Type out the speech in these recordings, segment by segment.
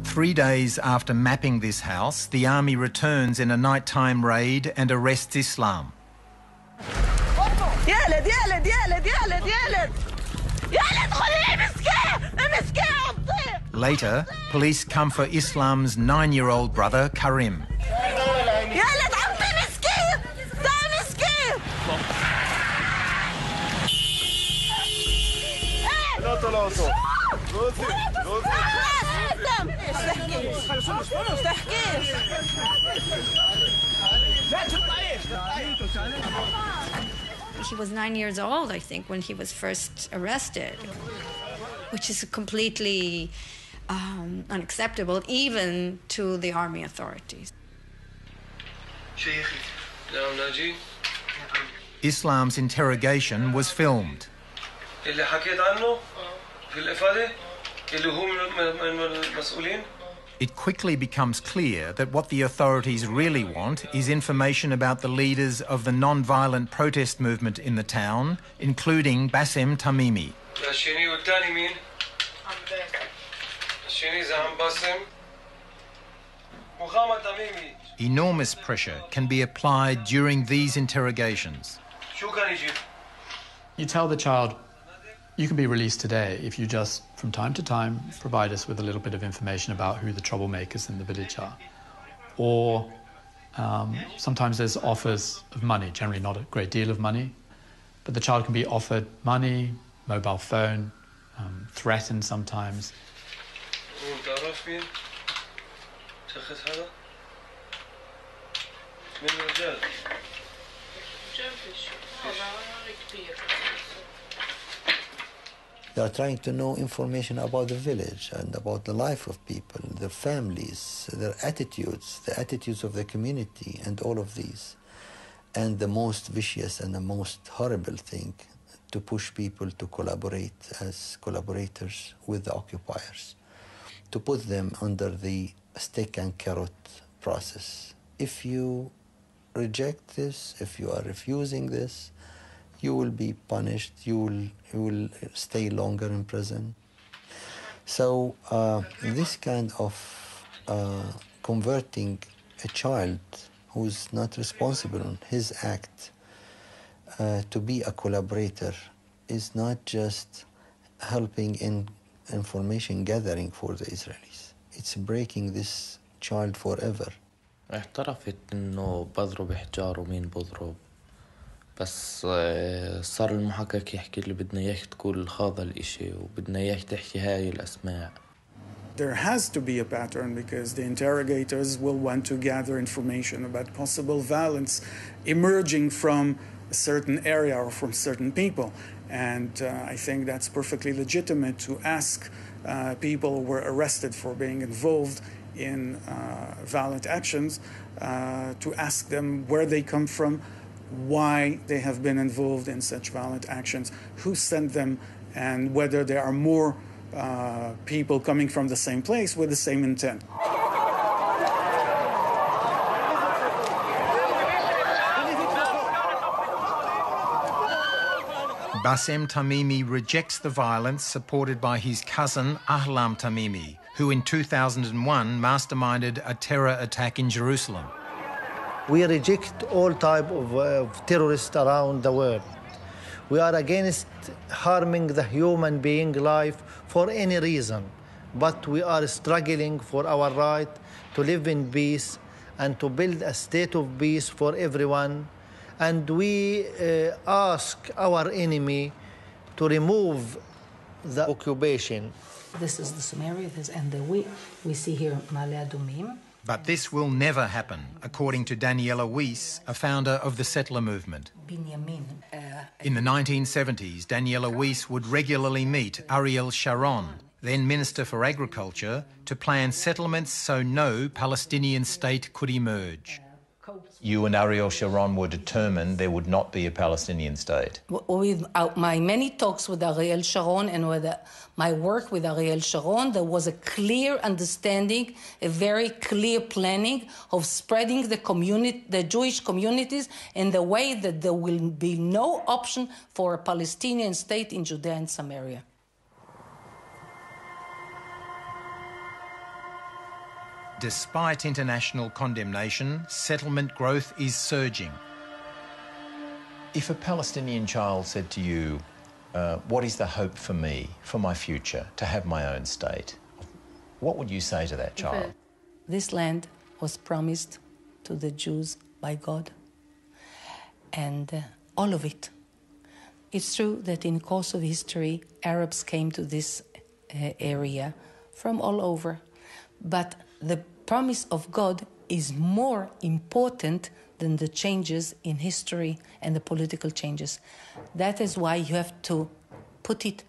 3 days after mapping this house, the army returns in a nighttime raid and arrests Islam. Later, police come for Islam's 9-year-old brother, Karim. He was 9 years old, I think, when he was first arrested, which is completely unacceptable even to the army authorities. Islam's interrogation was filmed. It quickly becomes clear that what the authorities really want is information about the leaders of the non-violent protest movement in the town, including Bassem Tamimi. Enormous pressure can be applied during these interrogations. You tell the child, you can be released today if you just, from time to time, provide us with a little bit of information about who the troublemakers in the village are. Or sometimes there's offers of money, generally not a great deal of money, but the child can be offered money, mobile phone, threatened sometimes. They are trying to know information about the village and about the life of people, their families, their attitudes, the attitudes of the community, and all of these. And the most vicious and the most horrible thing, to push people to collaborate as collaborators with the occupiers, to put them under the stick and carrot process. If you reject this, if you are refusing this, you will be punished, you will stay longer in prison. So this kind of converting a child who's not responsible on his act to be a collaborator is not just helping in information gathering for the Israelis. It's breaking this child forever. اعترفت إنه بضرب حجار ومين بضرب بس صار المحقق يحكي لي بدنا إياك تقول هذا الإشي وبدنا إياك تحكي هاي الأسماء. There has to be a pattern because the interrogators will want to gather information about possible violence emerging from a certain area or from certain people. And I think that's perfectly legitimate to ask people who were arrested for being involved in violent actions, to ask them where they come from, why they have been involved in such violent actions, who sent them, and whether there are more people coming from the same place with the same intent. Bassem Tamimi rejects the violence supported by his cousin Ahlam Tamimi, who in 2001 masterminded a terror attack in Jerusalem. We reject all type of terrorists around the world. We are against harming the human being life for any reason, but we are struggling for our right to live in peace and to build a state of peace for everyone. And we ask our enemy to remove the occupation. This is the Samaria, and we see here Ma'ale Adumim. But this will never happen, according to Daniela Weiss, a founder of the settler movement. In the 1970s, Daniela Weiss would regularly meet Ariel Sharon, then Minister for Agriculture, to plan settlements so no Palestinian state could emerge. You and Ariel Sharon were determined there would not be a Palestinian state. With my many talks with Ariel Sharon and with my work with Ariel Sharon, there was a clear understanding, a very clear planning of spreading the Jewish communities in the way that there will be no option for a Palestinian state in Judea and Samaria. Despite international condemnation, settlement growth is surging. If a Palestinian child said to you, what is the hope for me, for my future, to have my own state, what would you say to that child? This land was promised to the Jews by God, and all of it. It's true that in the course of history, Arabs came to this area from all over, but the promise of God is more important than the changes in history and the political changes. That is why you have to put it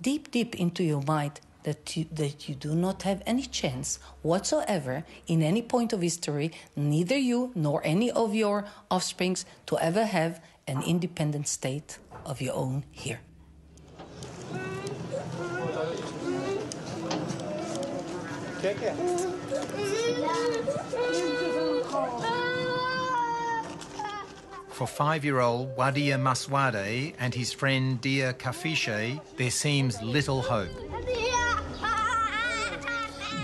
deep, deep into your mind that you do not have any chance whatsoever in any point of history, neither you nor any of your offsprings, to ever have an independent state of your own here. For 5-year-old Wadia Maswade and his friend Dia Kafishe, there seems little hope.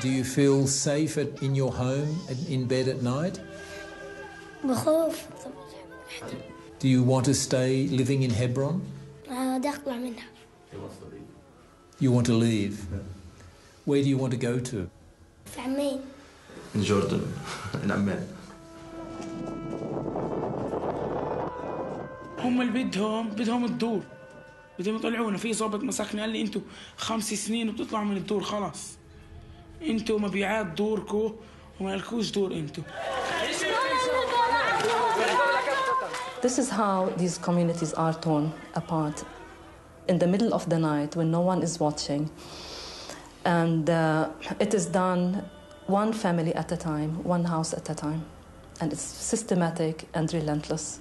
Do you feel safe in your home, in bed at night? Do you want to stay living in Hebron? You want to leave? Where do you want to go to? In Jordan, in Amman. هم اللي بدهم الدور، بدهم يطلعونا. في ضابط مسكني قال لي انتوا 5 سنين وبتطلعوا من الدور خلاص، انتوا مبيعات دوركم وما لكوش دور انتوا. This is how these communities are torn apart in the middle of the night when no one is watching, and it is done one family at a time, one house at a time, and it's systematic and relentless.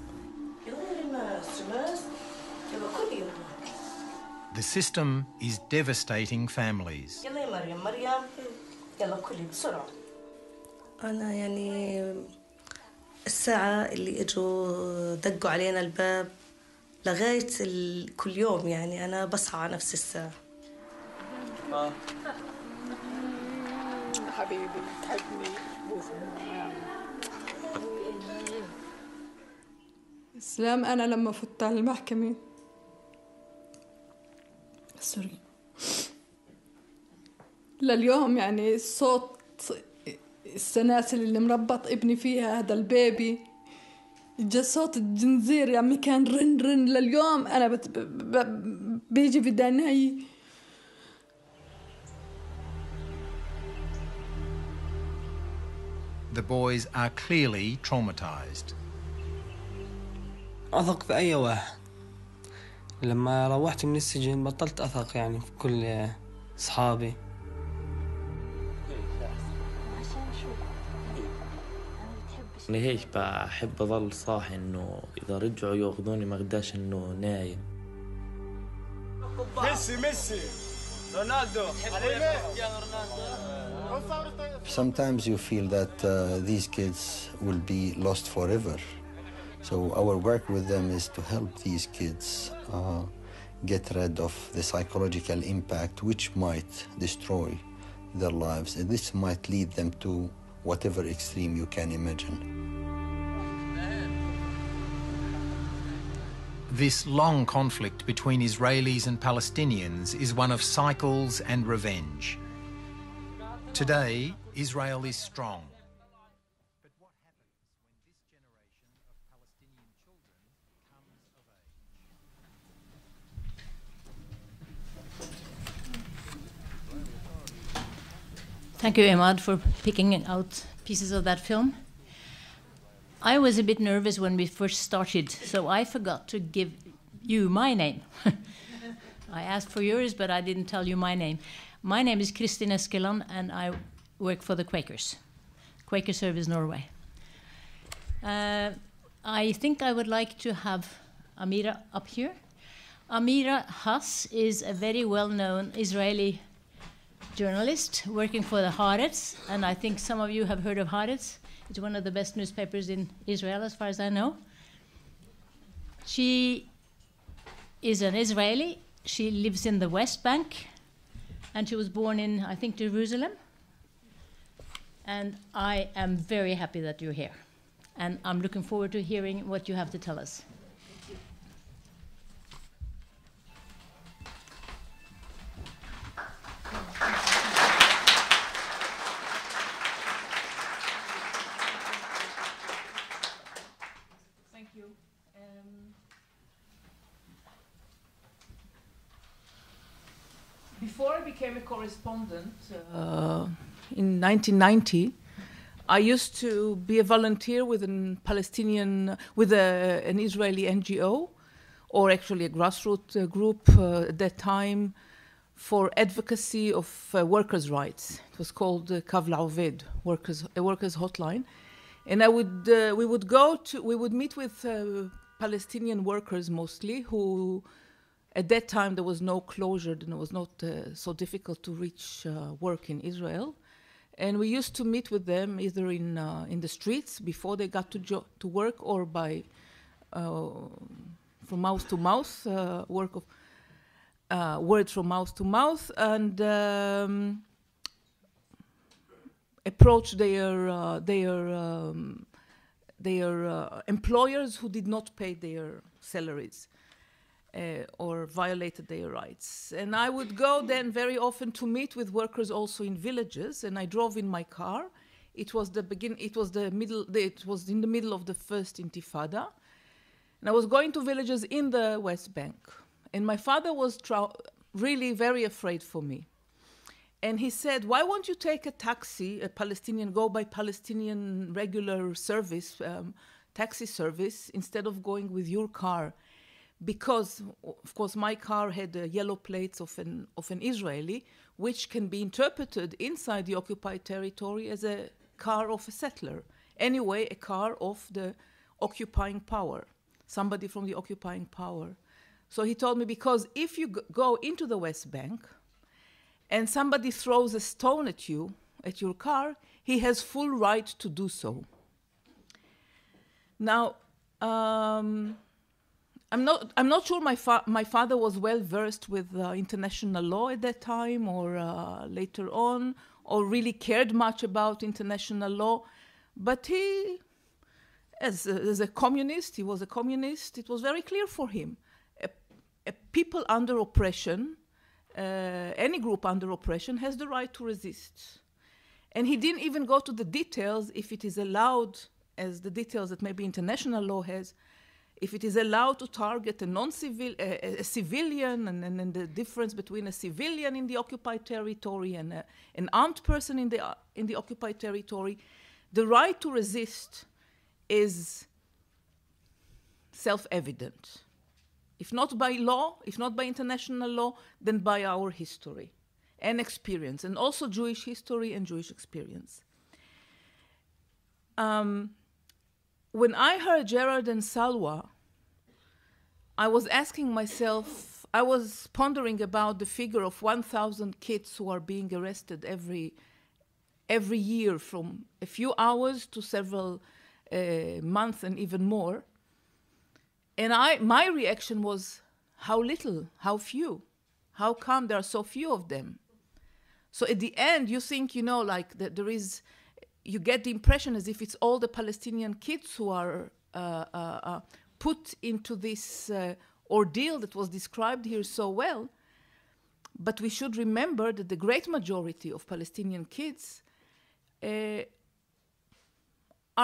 The system is devastating families. أنا يعني الساعة اللي إجوا دقوا علينا الباب لغاية كل يوم، يعني أنا بصحى على نفس الساعة. حبيبي تحبني. إسلام، أنا لما فت على المحكمة سوري لليوم يعني صوت السلاسل اللي مربط ابني فيها هذا البيبي، جا صوت الجنزير يعني كان رن رن لليوم أنا بيجي بداني. The boys are clearly traumatized. أثق في أي واحد. لما روحت من السجن بطلت أثق يعني في كل أصحابي. أنا هيك بحب أظل صاحي، إنه إذا رجعوا يأخذوني ما أقدرش إنه نايم. ميسي رونالدو. Sometimes you feel that these kids will be lost forever. So our work with them is to help these kids get rid of the psychological impact which might destroy their lives. And this might lead them to whatever extreme you can imagine. This long conflict between Israelis and Palestinians is one of cycles and revenge. Today, Israel is strong. But what happens when this generation of Palestinian children comes of age? Thank you, Imad, for picking out pieces of that film. I was a bit nervous when we first started, so I forgot to give you my name. I asked for yours, but I didn't tell you my name. My name is Kristin Eskeland, and I work for the Quakers, Quaker Service Norway. I think I would like to have Amira up here. Amira Hass is a very well-known Israeli journalist working for the Haaretz, and I think some of you have heard of Haaretz. It's one of the best newspapers in Israel, as far as I know. She is an Israeli. She lives in the West Bank, and she was born in, I think, Jerusalem. And I am very happy that you're here. And I'm looking forward to hearing what you have to tell us. Thank you. Before I became a correspondent in 1990, I used to be a volunteer with an Israeli NGO, or actually a grassroots group at that time, for advocacy of workers' rights. It was called Kav La'Oved, a workers' hotline, and we would meet with Palestinian workers mostly, who at that time there was no closure, and it was not so difficult to reach work in Israel. And we used to meet with them either in the streets before they got to work, or by from mouth to mouth, work of words from mouth to mouth, and approach their employers who did not pay their salaries or violated their rights. And I would go then very often to meet with workers also in villages, and I drove in my car. It was in the middle of the first Intifada, and I was going to villages in the West Bank. And my father was really very afraid for me. And he said, why won't you take a taxi, go by Palestinian regular service, taxi service, instead of going with your car? Because, of course, my car had yellow plates of an Israeli, which can be interpreted inside the occupied territory as a car of a settler. Anyway, a car of the occupying power, somebody from the occupying power. So he told me, because if you go into the West Bank and somebody throws a stone at you, at your car, he has full right to do so. Now, I'm not sure my father was well versed with international law at that time, or later on, or really cared much about international law. But he, as a communist, he was a communist. It was very clear for him. A people under oppression, any group under oppression, has the right to resist. And he didn't even go to the details, if it is allowed, as the details that maybe international law has, if it is allowed to target a civilian, and the difference between a civilian in the occupied territory and an armed person in the occupied territory. The right to resist is self-evident. If not by law, if not by international law, then by our history and experience, and also Jewish history and Jewish experience. When I heard Gerard and Salwa, I was asking myself, I was pondering about the figure of 1,000 kids who are being arrested every year, from a few hours to several months and even more. And my reaction was, how little, how few, how come there are so few of them? So at the end, you think, like there is, you get the impression as if it's all the Palestinian kids who are put into this ordeal that was described here so well. But we should remember that the great majority of Palestinian kids are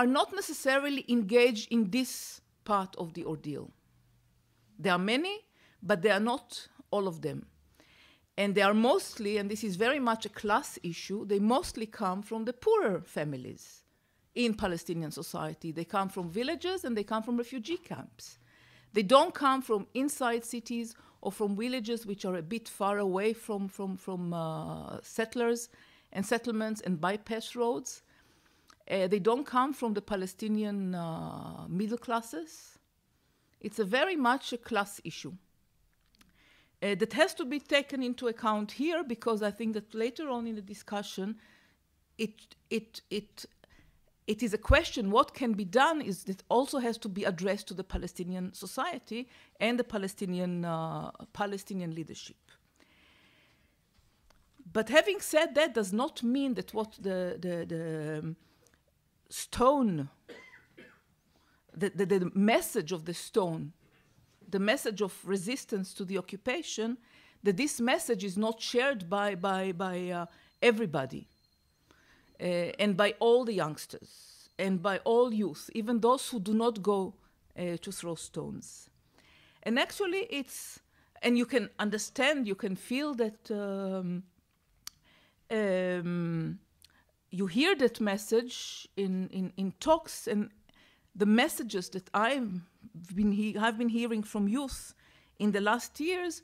not necessarily engaged in this part of the ordeal. There are many, but they are not all of them. And they are mostly, and this is very much a class issue, they mostly come from the poorer families in Palestinian society. They come from villages and they come from refugee camps. They don't come from inside cities or from villages which are a bit far away from settlers and settlements and bypass roads. They don't come from the Palestinian middle classes. It's very much a class issue. That has to be taken into account here, because I think that later on in the discussion, it is a question, what can be done, is that also has to be addressed to the Palestinian society and the Palestinian leadership. But having said that does not mean that what the stone, the message of the stone, the message of resistance to the occupation, that this message is not shared by everybody and by all the youngsters and by all youth, even those who do not go to throw stones. And actually it's, and you can understand, you can feel that you hear that message in talks, and the messages that I've been hearing from youth in the last years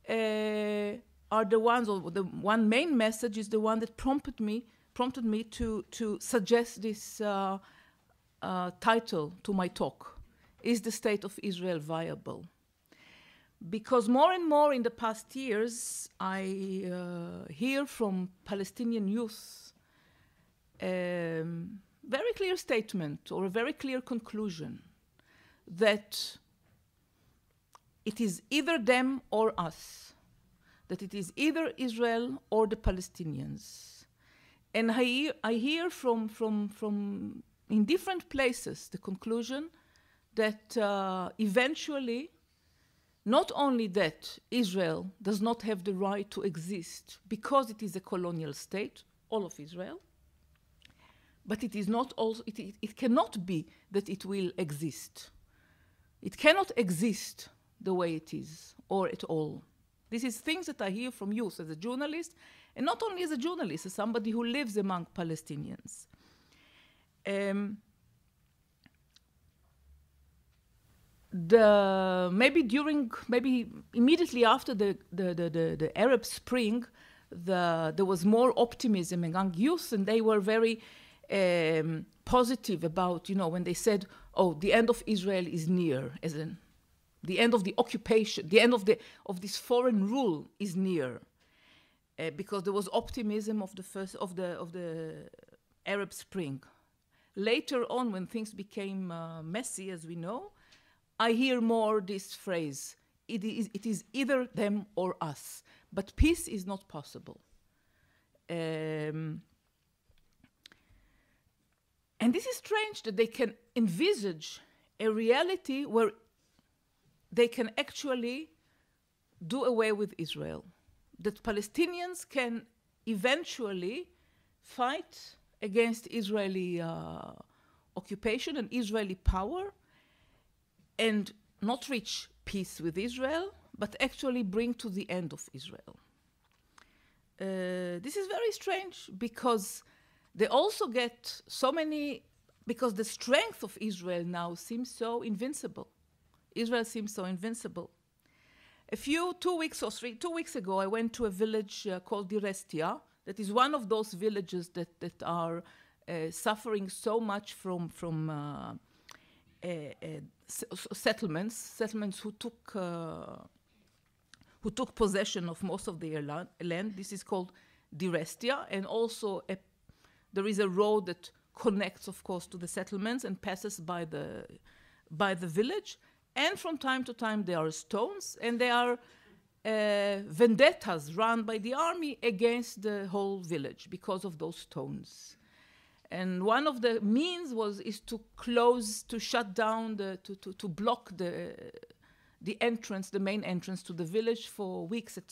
are the ones, or the one main message is the one that prompted me to suggest this title to my talk: Is the State of Israel Viable? Because more and more in the past years, I hear from Palestinian youth very clear statement or a very clear conclusion that it is either them or us, that it is either Israel or the Palestinians. And I hear from in different places the conclusion that eventually, not only that Israel does not have the right to exist because it is a colonial state, all of Israel, but it is not also, it cannot be that it will exist. It cannot exist the way it is, or at all. This is things that I hear from youth as a journalist, and not only as a journalist, as somebody who lives among Palestinians. Maybe immediately after the Arab Spring, there was more optimism among youth, and they were very positive about, when they said, "Oh, the end of Israel is near," as in the end of the occupation, the end of this foreign rule is near, because there was optimism of the Arab Spring. Later on, when things became messy, as we know, I hear more this phrase: it is either them or us, but peace is not possible. And this is strange that they can envisage a reality where they can actually do away with Israel, that Palestinians can eventually fight against Israeli occupation and Israeli power and not reach peace with Israel, but actually bring to the end of Israel. This is very strange because they also get so many, because the strength of Israel now seems so invincible. Israel seems so invincible. 2 weeks ago, I went to a village called Direstia, that is one of those villages that are suffering so much from settlements who took possession of most of their land. This is called Direstia, and also there is a road that connects, of course, to the settlements and passes by the village. And from time to time, there are stones, and there are vendettas run by the army against the whole village because of those stones. And one of the means is to shut down, to block the entrance, the main entrance to the village for weeks at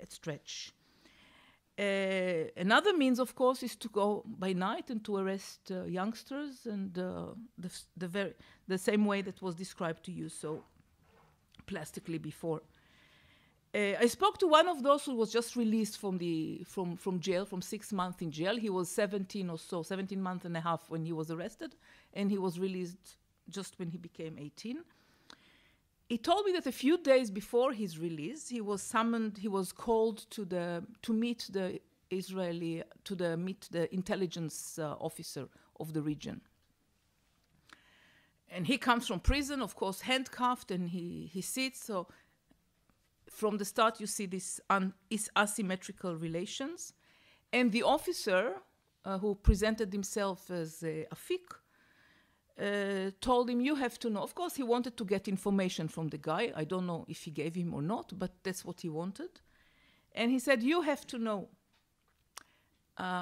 stretch. Another means, of course, is to go by night and to arrest youngsters, and the same way that was described to you so plastically before. I spoke to one of those who was just released from jail, from 6 months in jail. He was 17 or so, 17 months and a half when he was arrested, and he was released just when he became 18. He told me that a few days before his release, he was called to meet the intelligence officer of the region. And he comes from prison, of course, handcuffed, and he sits. So from the start, you see this asymmetrical relations. And the officer, who presented himself as Afik, told him, "You have to know." Of course, he wanted to get information from the guy. I don't know if he gave him or not, but that's what he wanted. And he said, you have to know.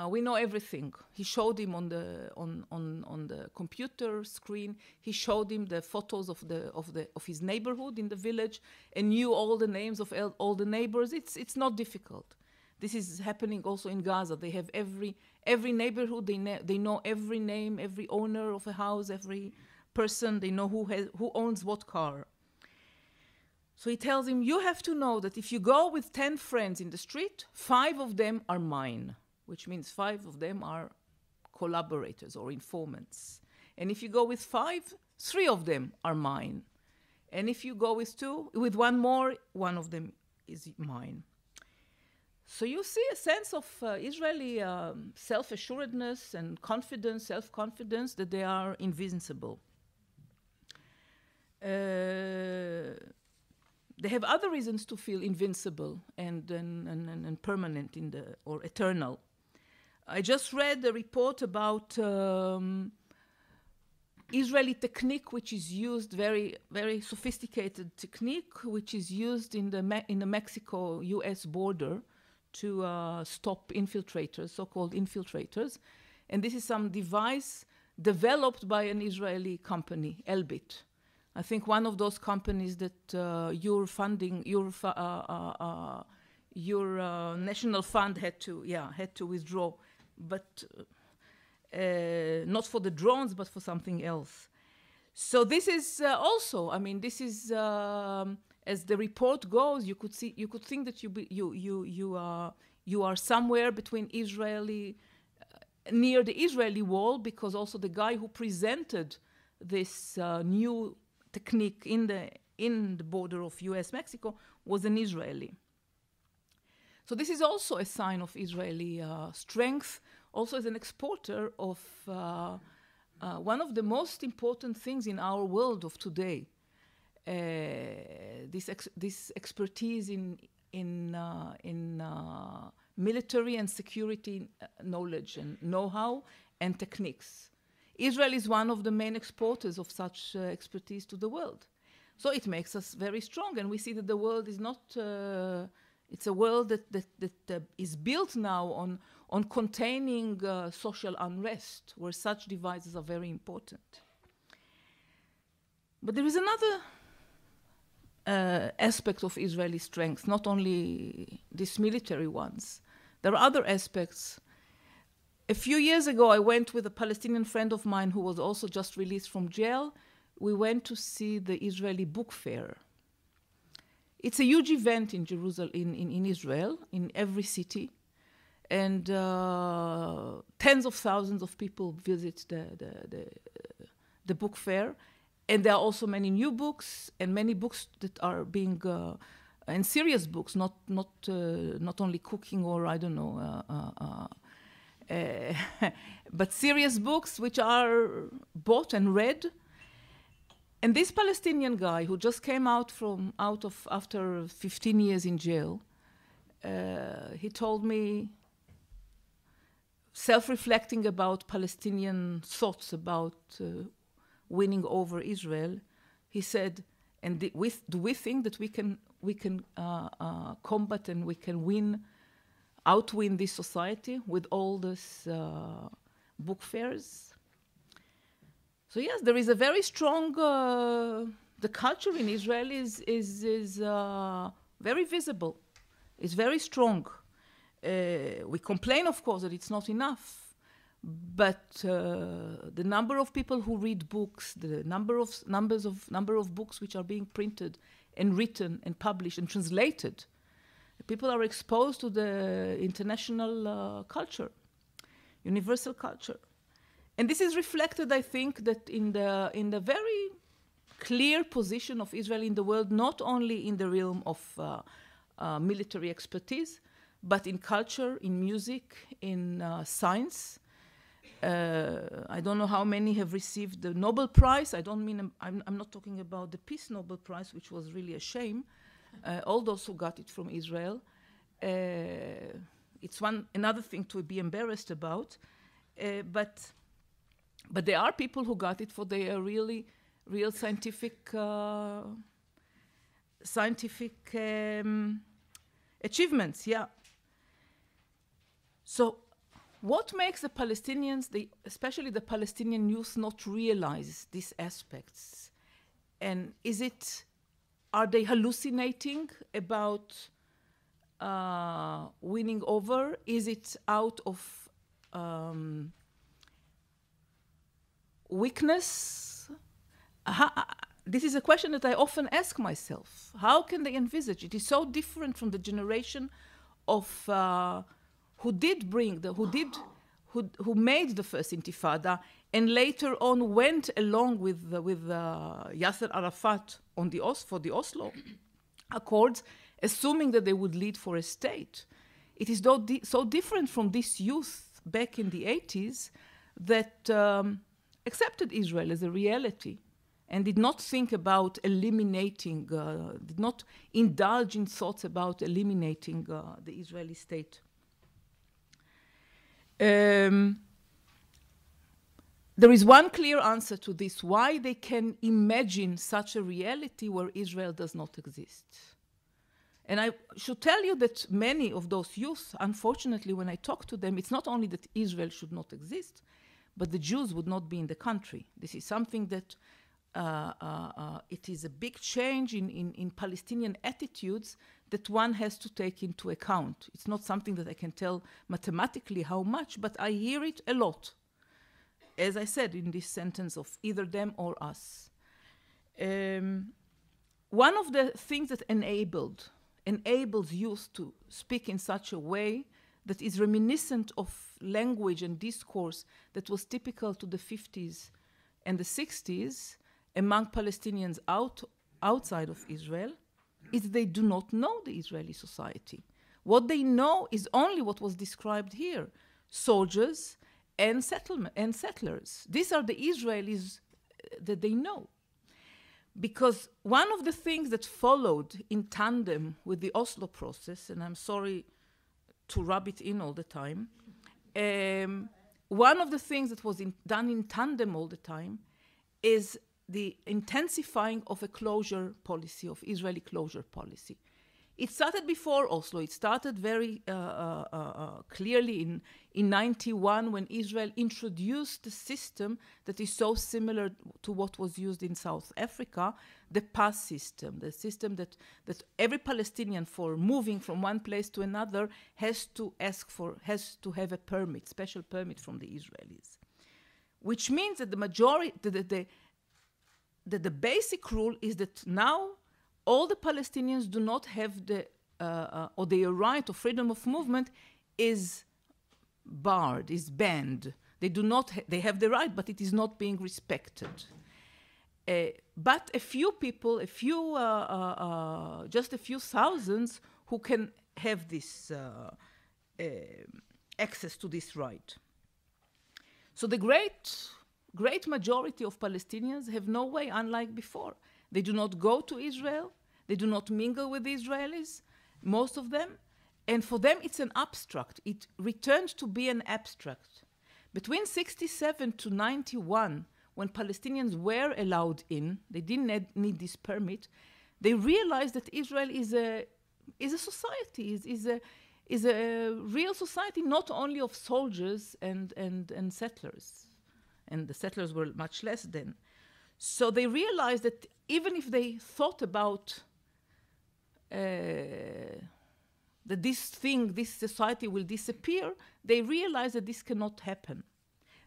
We know everything. He showed him on the computer screen. He showed him the photos of his neighborhood in the village, and knew all the names of all the neighbors. It's not difficult. This is happening also in Gaza. They have every neighborhood. They know every name, every owner of a house, every person. They know who owns what car. So he tells him, you have to know that if you go with 10 friends in the street, 5 of them are mine, which means 5 of them are collaborators or informants. And if you go with 5, 3 of them are mine. And if you go with 1 more, 1 of them is mine. So you see a sense of Israeli self-assuredness and confidence, self-confidence, that they are invincible. They have other reasons to feel invincible and permanent or eternal. I just read a report about Israeli technique, which is used, very, very sophisticated technique, which is used in the Mexico-US border to stop infiltrators, so-called infiltrators. And this is some device developed by an Israeli company, Elbit. I think one of those companies that your funding, your national fund had to withdraw, but not for the drones, but for something else. So this is also, I mean, this is as the report goes, you could think that you are somewhere between Israeli, near the Israeli wall, because also the guy who presented this new technique in the border of US-Mexico was an Israeli. So this is also a sign of Israeli strength, also as an exporter of one of the most important things in our world of today. This expertise in military and security knowledge and know-how and techniques. Israel is one of the main exporters of such expertise to the world. So it makes us very strong, and we see that the world is not, it's a world that is built now on containing social unrest, where such devices are very important. But there is another aspect of Israeli strength, not only these military ones. There are other aspects. A few years ago, I went with a Palestinian friend of mine who was also just released from jail. We went to see the Israeli book fair. It's a huge event in Jerusalem, in Israel, in every city. And tens of thousands of people visit the book fair. And there are also many new books and many books that are being, and serious books, not only cooking or, I don't know, but serious books which are bought and read. And this Palestinian guy who just came out after 15 years in jail, he told me, self-reflecting about Palestinian thoughts about winning over Israel, he said, and do we think that we can combat and we can outwin this society with all these book fairs? So yes, there is a very strong, the culture in Israel is very visible. It's very strong. We complain, of course, that it's not enough. But the number of people who read books, the number of books which are being printed and written and published and translated, people are exposed to the international culture, universal culture. And this is reflected, I think, that in the very clear position of Israel in the world, not only in the realm of military expertise, but in culture, in music, in science. I don't know how many have received the Nobel Prize. I'm not talking about the Peace Nobel Prize, which was really a shame. All those who got it from Israel. It's another thing to be embarrassed about. But there are people who got it for their real scientific Achievements, yeah. So what makes the Palestinians, especially the Palestinian youth, not realize these aspects? And are they hallucinating about winning over? Is it out of weakness? This is a question that I often ask myself. How can they envisage? It is so different from the generation of who made the first Intifada and later on went along with Yasser Arafat for the Oslo Accords, assuming that they would lead for a state. It is so different from this youth back in the 80s that accepted Israel as a reality and did not think about eliminating, did not indulge in thoughts about eliminating the Israeli state. There is one clear answer to this, why they can imagine such a reality where Israel does not exist. And I should tell you that many of those youth, unfortunately, when I talk to them, it's not only that Israel should not exist, but the Jews would not be in the country. This is something that it is a big change in Palestinian attitudes that one has to take into account. It's not something that I can tell mathematically how much, but I hear it a lot. As I said in this sentence of either them or us. One of the things that enables youth to speak in such a way that is reminiscent of language and discourse that was typical to the 50s and the 60s among Palestinians outside of Israel is they do not know the Israeli society. What they know is only what was described here, soldiers and settlers. These are the Israelis that they know. Because one of the things that followed in tandem with the Oslo process, and I'm sorry to rub it in all the time, one of the things that was done in tandem all the time is the intensifying of a closure policy, of Israeli closure policy. It started before Oslo. It started very clearly in 91 when Israel introduced a system that is so similar to what was used in South Africa, the pass system, the system that every Palestinian for moving from one place to another has to have a permit, special permit from the Israelis. Which means that the majority, that the basic rule is that now all the Palestinians do not have or their right of freedom of movement is barred, is banned. They have the right, but it is not being respected. But a few people, just a few thousands who can have this access to this right. So the great majority of Palestinians have no way, unlike before. They do not go to Israel. They do not mingle with Israelis, most of them. And for them, it's an abstract. It returned to be an abstract. Between 67 to 91, when Palestinians were allowed in, they didn't need this permit, they realized that Israel is a society, is a real society, not only of soldiers and settlers. And the settlers were much less then. So they realized that even if they thought about that this society will disappear, they realized that this cannot happen.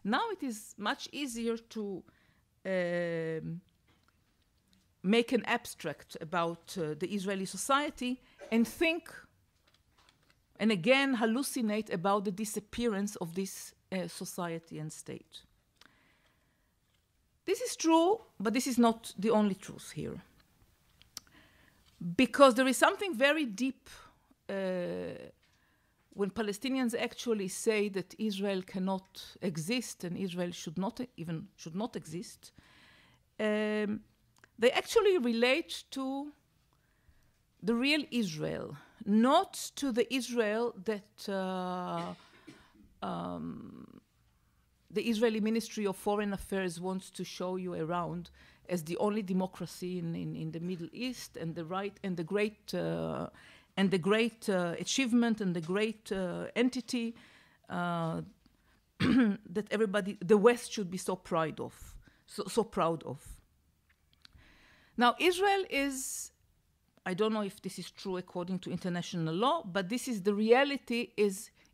Now it is much easier to make an abstract about the Israeli society and think, and again hallucinate about the disappearance of this society and state. This is true, but this is not the only truth here. Because there is something very deep when Palestinians actually say that Israel cannot exist and Israel should not exist. They actually relate to the real Israel, not to the Israel that the Israeli Ministry of Foreign Affairs wants to show you around as the only democracy in the Middle East and the right and the great and the great achievement and the great entity that everybody, the West, should be so proud of. Now, Israel is, I don't know if this is true according to international law, but this is the reality.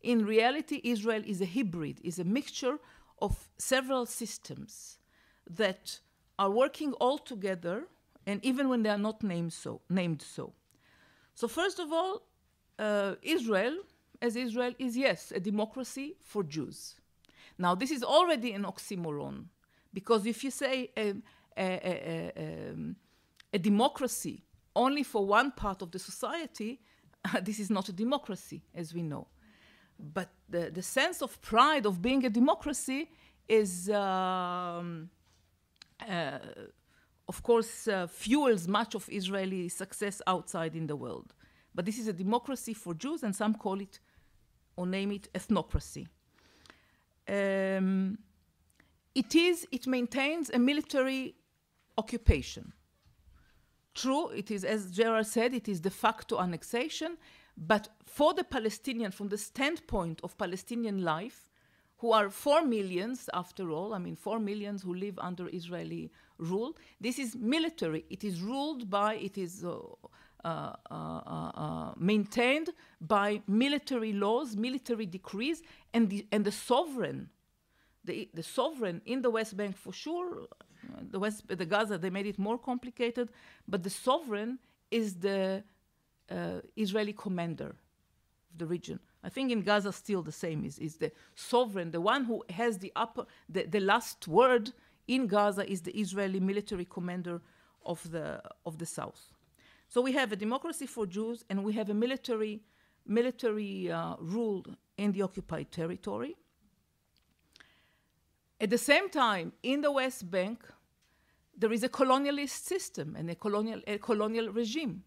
In reality, Israel is a hybrid, is a mixture of several systems that are working all together, and even when they are not named so. So first of all, Israel is, yes, a democracy for Jews. Now, this is already an oxymoron, because if you say a democracy only for one part of the society, this is not a democracy, as we know. But the sense of pride of being a democracy is, of course, fuels much of Israeli success outside in the world. But this is a democracy for Jews, and some call it, or name it, ethnocracy. It maintains a military occupation. True, it is, as Gerard said, it is de facto annexation, but for the Palestinian, from the standpoint of Palestinian life, who are 4 million after all, 4 million who live under Israeli rule, this is military. It is ruled by, it is maintained by military laws, military decrees, and the sovereign, the sovereign in the West Bank for sure. The Gaza, they made it more complicated, but the sovereign is the Israeli commander of the region. I think in Gaza still the same is the sovereign, the one who has the last word in Gaza is the Israeli military commander of the south. So we have a democracy for Jews, and we have a military rule in the occupied territory. At the same time, in the West Bank, there is a colonialist system and a colonial regime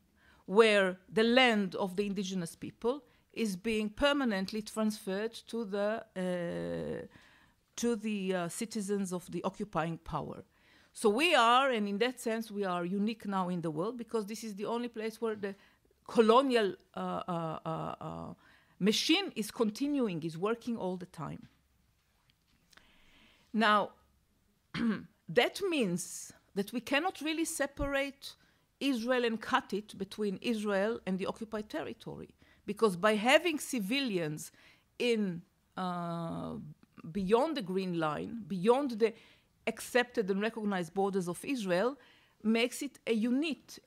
where the land of the indigenous people is being permanently transferred to the citizens of the occupying power. So we are, and in that sense, we are unique now in the world, because this is the only place where the colonial machine is continuing, is working all the time. Now, that means that we cannot really separate Israel and cut it between Israel and the occupied territory, because by having civilians in beyond the Green Line, beyond the accepted and recognized borders of Israel, makes it a unit.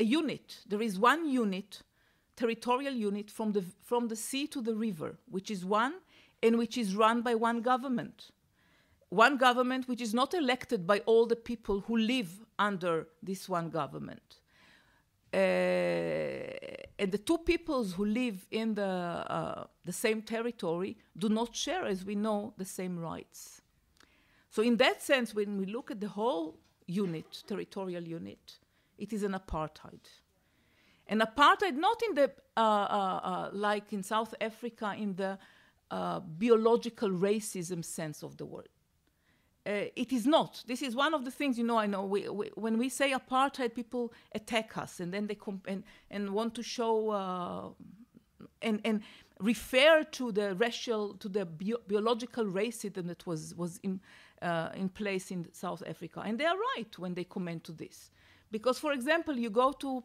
There is one unit, territorial unit from the sea to the river, which is one and which is run by one government. One government which is not elected by all the people who live under this one government. And the two peoples who live in the same territory do not share, as we know, the same rights. So in that sense, when we look at the whole unit, territorial unit, it is an apartheid. An apartheid not in the, like in South Africa, in the biological racism sense of the word. It is not. This is one of the things, I know when we say apartheid, people attack us, and then they and want to show and refer to the racial, to the biological racism that was in place in South Africa. And they are right when they comment to this. Because, for example, you go to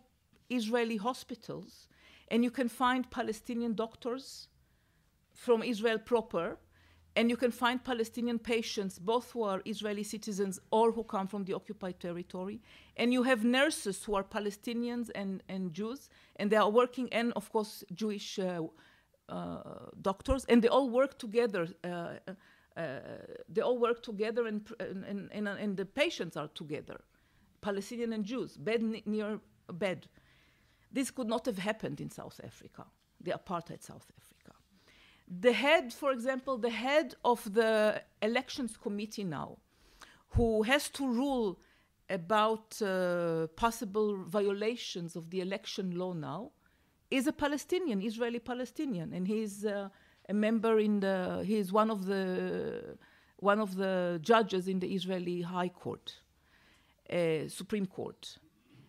Israeli hospitals and you can find Palestinian doctors from Israel proper, and you can find Palestinian patients, both who are Israeli citizens or who come from the occupied territory. And you have nurses who are Palestinians and Jews, and they are working, and of course, Jewish doctors, and they all work together. They all work together, and the patients are together, Palestinian and Jews, bed near bed. This could not have happened in South Africa, the apartheid South Africa. The head, for example, the head of the elections committee now, who has to rule about possible violations of the election law now, is a Palestinian, Israeli Palestinian, and he's a member he's one of the judges in the Israeli High Court, Supreme Court.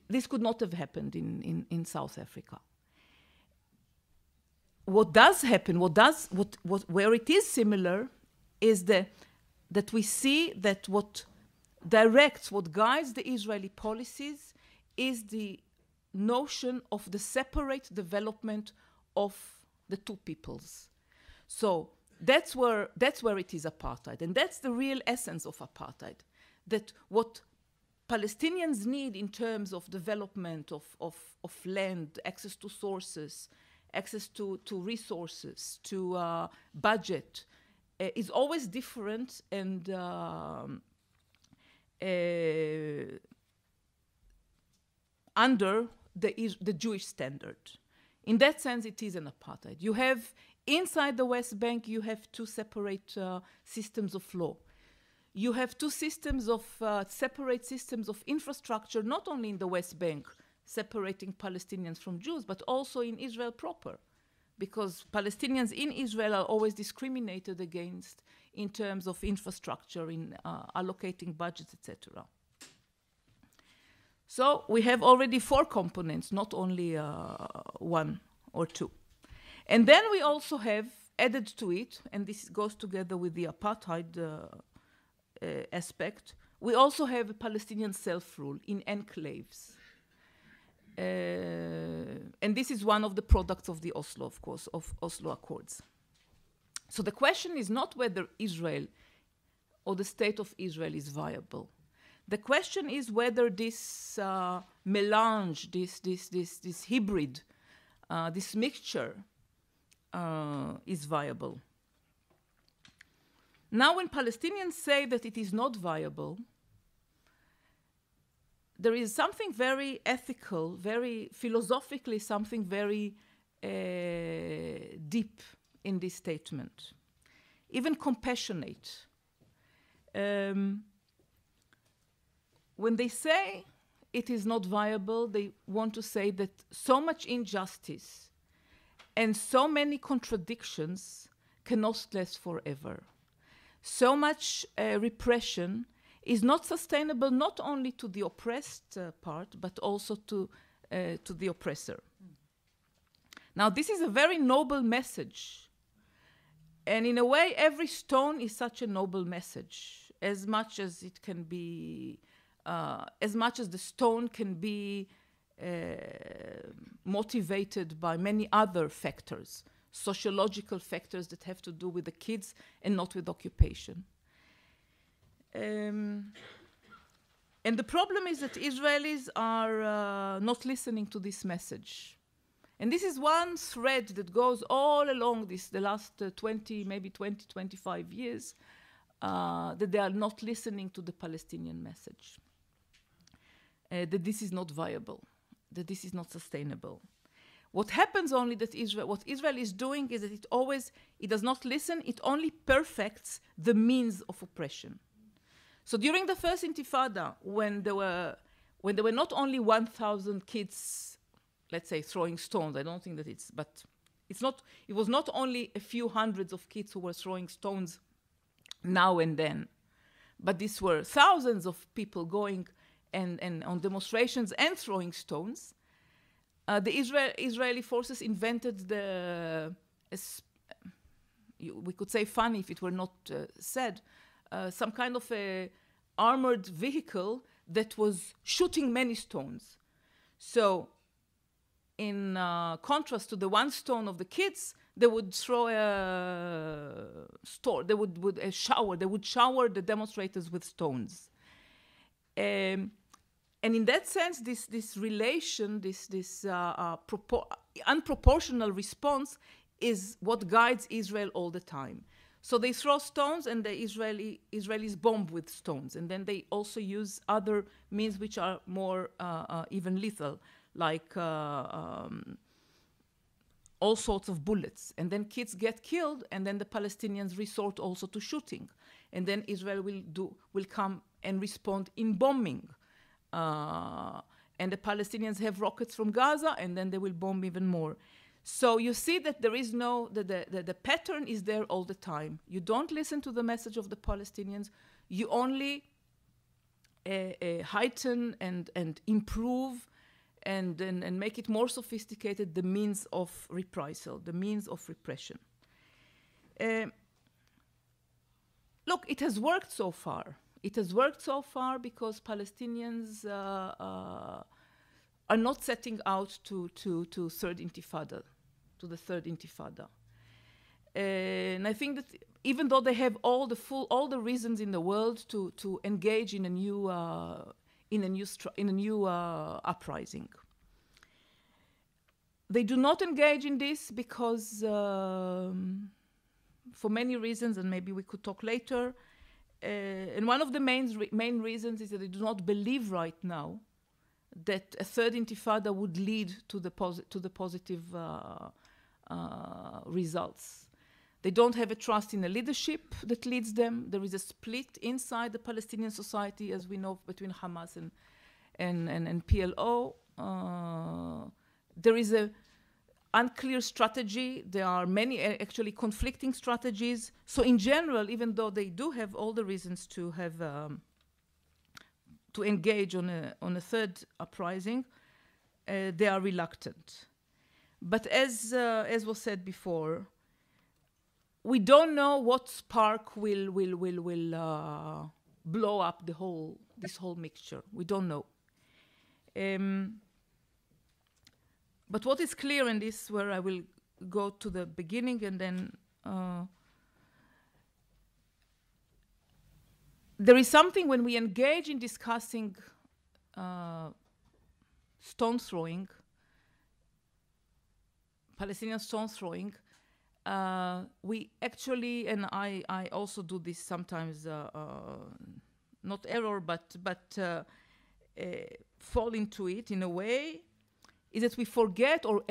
This could not have happened in South Africa. what does happen, where it is similar, is that we see that what directs, what guides the Israeli policies is the notion of the separate development of the two peoples. So that's where it is apartheid, and that's the real essence of apartheid. That what Palestinians need in terms of development of land, access to sources, access to resources, to budget, is always different and under the Jewish standard. In that sense, it is an apartheid. You have, inside the West Bank, you have two separate systems of law. You have two systems of separate systems of infrastructure, not only in the West Bank, separating Palestinians from Jews, but also in Israel proper, because Palestinians in Israel are always discriminated against in terms of infrastructure, in allocating budgets, etc. So we have already 4 components, not only 1 or 2. And then we also have added to it, and this goes together with the apartheid aspect, we also have a Palestinian self-rule in enclaves. And this is one of the products of the Oslo, of course, of Oslo Accords. So the question is not whether Israel or the state of Israel is viable. The question is whether this melange, this hybrid, this mixture is viable. Now, when Palestinians say that it is not viable, there is something very ethical, very philosophically, something very deep in this statement, even compassionate. When they say it is not viable, they want to say that so much injustice and so many contradictions cannot last forever. So much repression is not sustainable, not only to the oppressed part, but also to the oppressor. Now, this is a very noble message. And in a way, every stone is such a noble message, as much as it can be, as much as the stone can be motivated by many other factors, sociological factors that have to do with the kids and not with occupation. And the problem is that Israelis are not listening to this message. And this is one thread that goes all along the last 20, maybe 20, 25 years, that they are not listening to the Palestinian message. That this is not viable, that this is not sustainable. What happens only that what Israel is doing is that it does not listen, it only perfects the means of oppression. So during the first Intifada, when there were not only 1,000 kids, let's say, throwing stones, I don't think that it was not only a few hundreds of kids who were throwing stones now and then, but these were thousands of people going and on demonstrations and throwing stones. The Israeli forces invented we could say funny if it were not said, some kind of a armored vehicle that was shooting many stones. So in contrast to the one stone of the kids, they would throw they would shower the demonstrators with stones. And in that sense, this relation, this unproportional response is what guides Israel all the time. So they throw stones, and the Israelis bomb with stones. And then they also use other means which are more even lethal, like all sorts of bullets. And then kids get killed, and then the Palestinians resort also to shooting. And then Israel will come and respond in bombing. And the Palestinians have rockets from Gaza, and then they will bomb even more. So you see that there is the pattern is there all the time. You don't listen to the message of the Palestinians. You only heighten and improve and make it more sophisticated, the means of reprisal, the means of repression. Look, it has worked so far. It has worked so far because Palestinians are not setting out to third intifada, to the third intifada. And I think that even though they have all the reasons in the world to engage in a new uprising, they do not engage in this because, for many reasons, and maybe we could talk later. And one of the main reasons is that they do not believe right now that a third intifada would lead to the positive results. They don't have a trust in a leadership that leads them. There is a split inside the Palestinian society, as we know, between Hamas and PLO. There is a unclear strategy. There are many actually conflicting strategies. So in general, even though they do have all the reasons to have to engage on a third uprising, they are reluctant. But as was said before, we don't know what spark will blow up this whole mixture. We don't know. But what is clear in this, where I will go to the beginning and then there is something when we engage in discussing stone throwing, Palestinian stone throwing, we actually, and I also do this sometimes, not error, but fall into it in a way, is that we forget or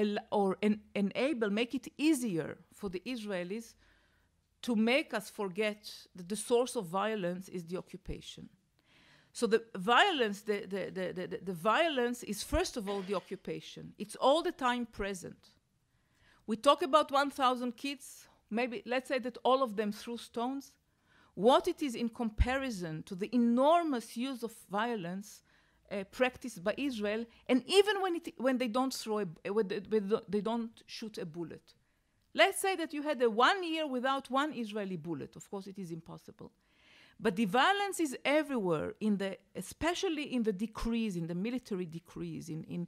enable, make it easier for the Israelis to make us forget that the source of violence is the occupation. So the violence, the violence is first of all the occupation. It's all the time present. We talk about 1,000 kids, maybe let's say that all of them threw stones. What it is in comparison to the enormous use of violence practiced by Israel, and even when they don't they don't shoot a bullet. Let's say that you had 1 year without one Israeli bullet. Of course, it is impossible. But the violence is everywhere, especially in the decrees, in the military decrees, in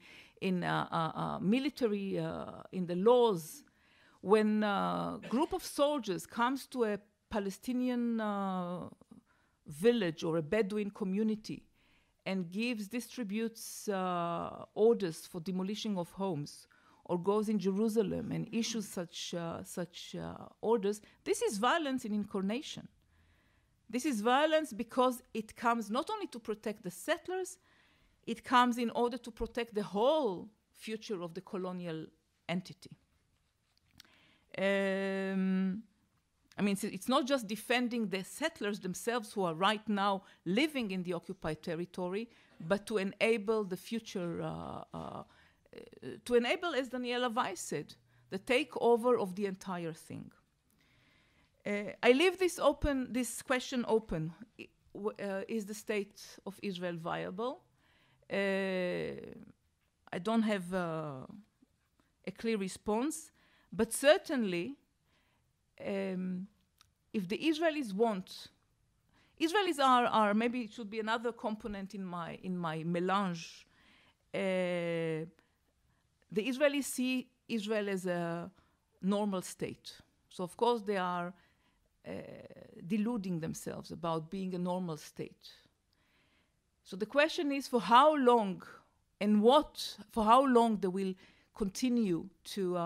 the laws. When a group of soldiers comes to a Palestinian village or a Bedouin community and distributes orders for demolition of homes, or goes in Jerusalem and issues such orders, this is violence in incarnation. This is violence because it comes not only to protect the settlers, it comes in order to protect the whole future of the colonial entity. I mean, it's not just defending the settlers themselves who are right now living in the occupied territory, but to enable the future, to enable, as Daniela Weiss said, the takeover of the entire thing. I leave this question open. Is the state of Israel viable? I don't have a clear response, but certainly, if the Israelis want, Israelis are maybe it should be another component in my melange. The Israelis see Israel as a normal state. So of course they are deluding themselves about being a normal state. So the question is for how long and for how long they will continue to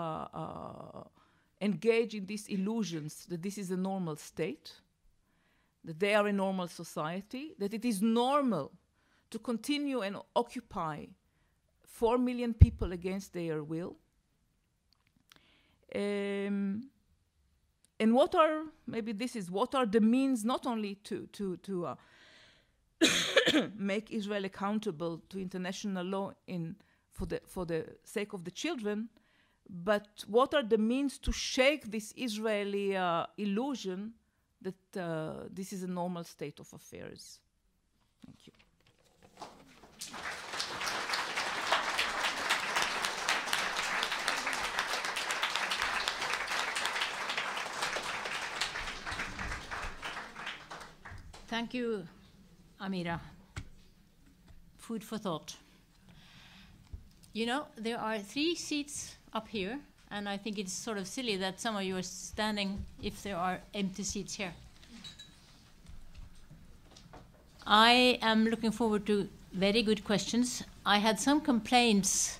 engage in these illusions that this is a normal state, that they are a normal society, that it is normal to continue and occupy 4 million people against their will. And what are the means not only to make Israel accountable to international law for the sake of the children, but what are the means to shake this Israeli illusion that this is a normal state of affairs? Thank you. Thank you, Amira. Food for thought. You know, there are 3 seats up here, and I think it's sort of silly that some of you are standing if there are empty seats here. I am looking forward to very good questions. I had some complaints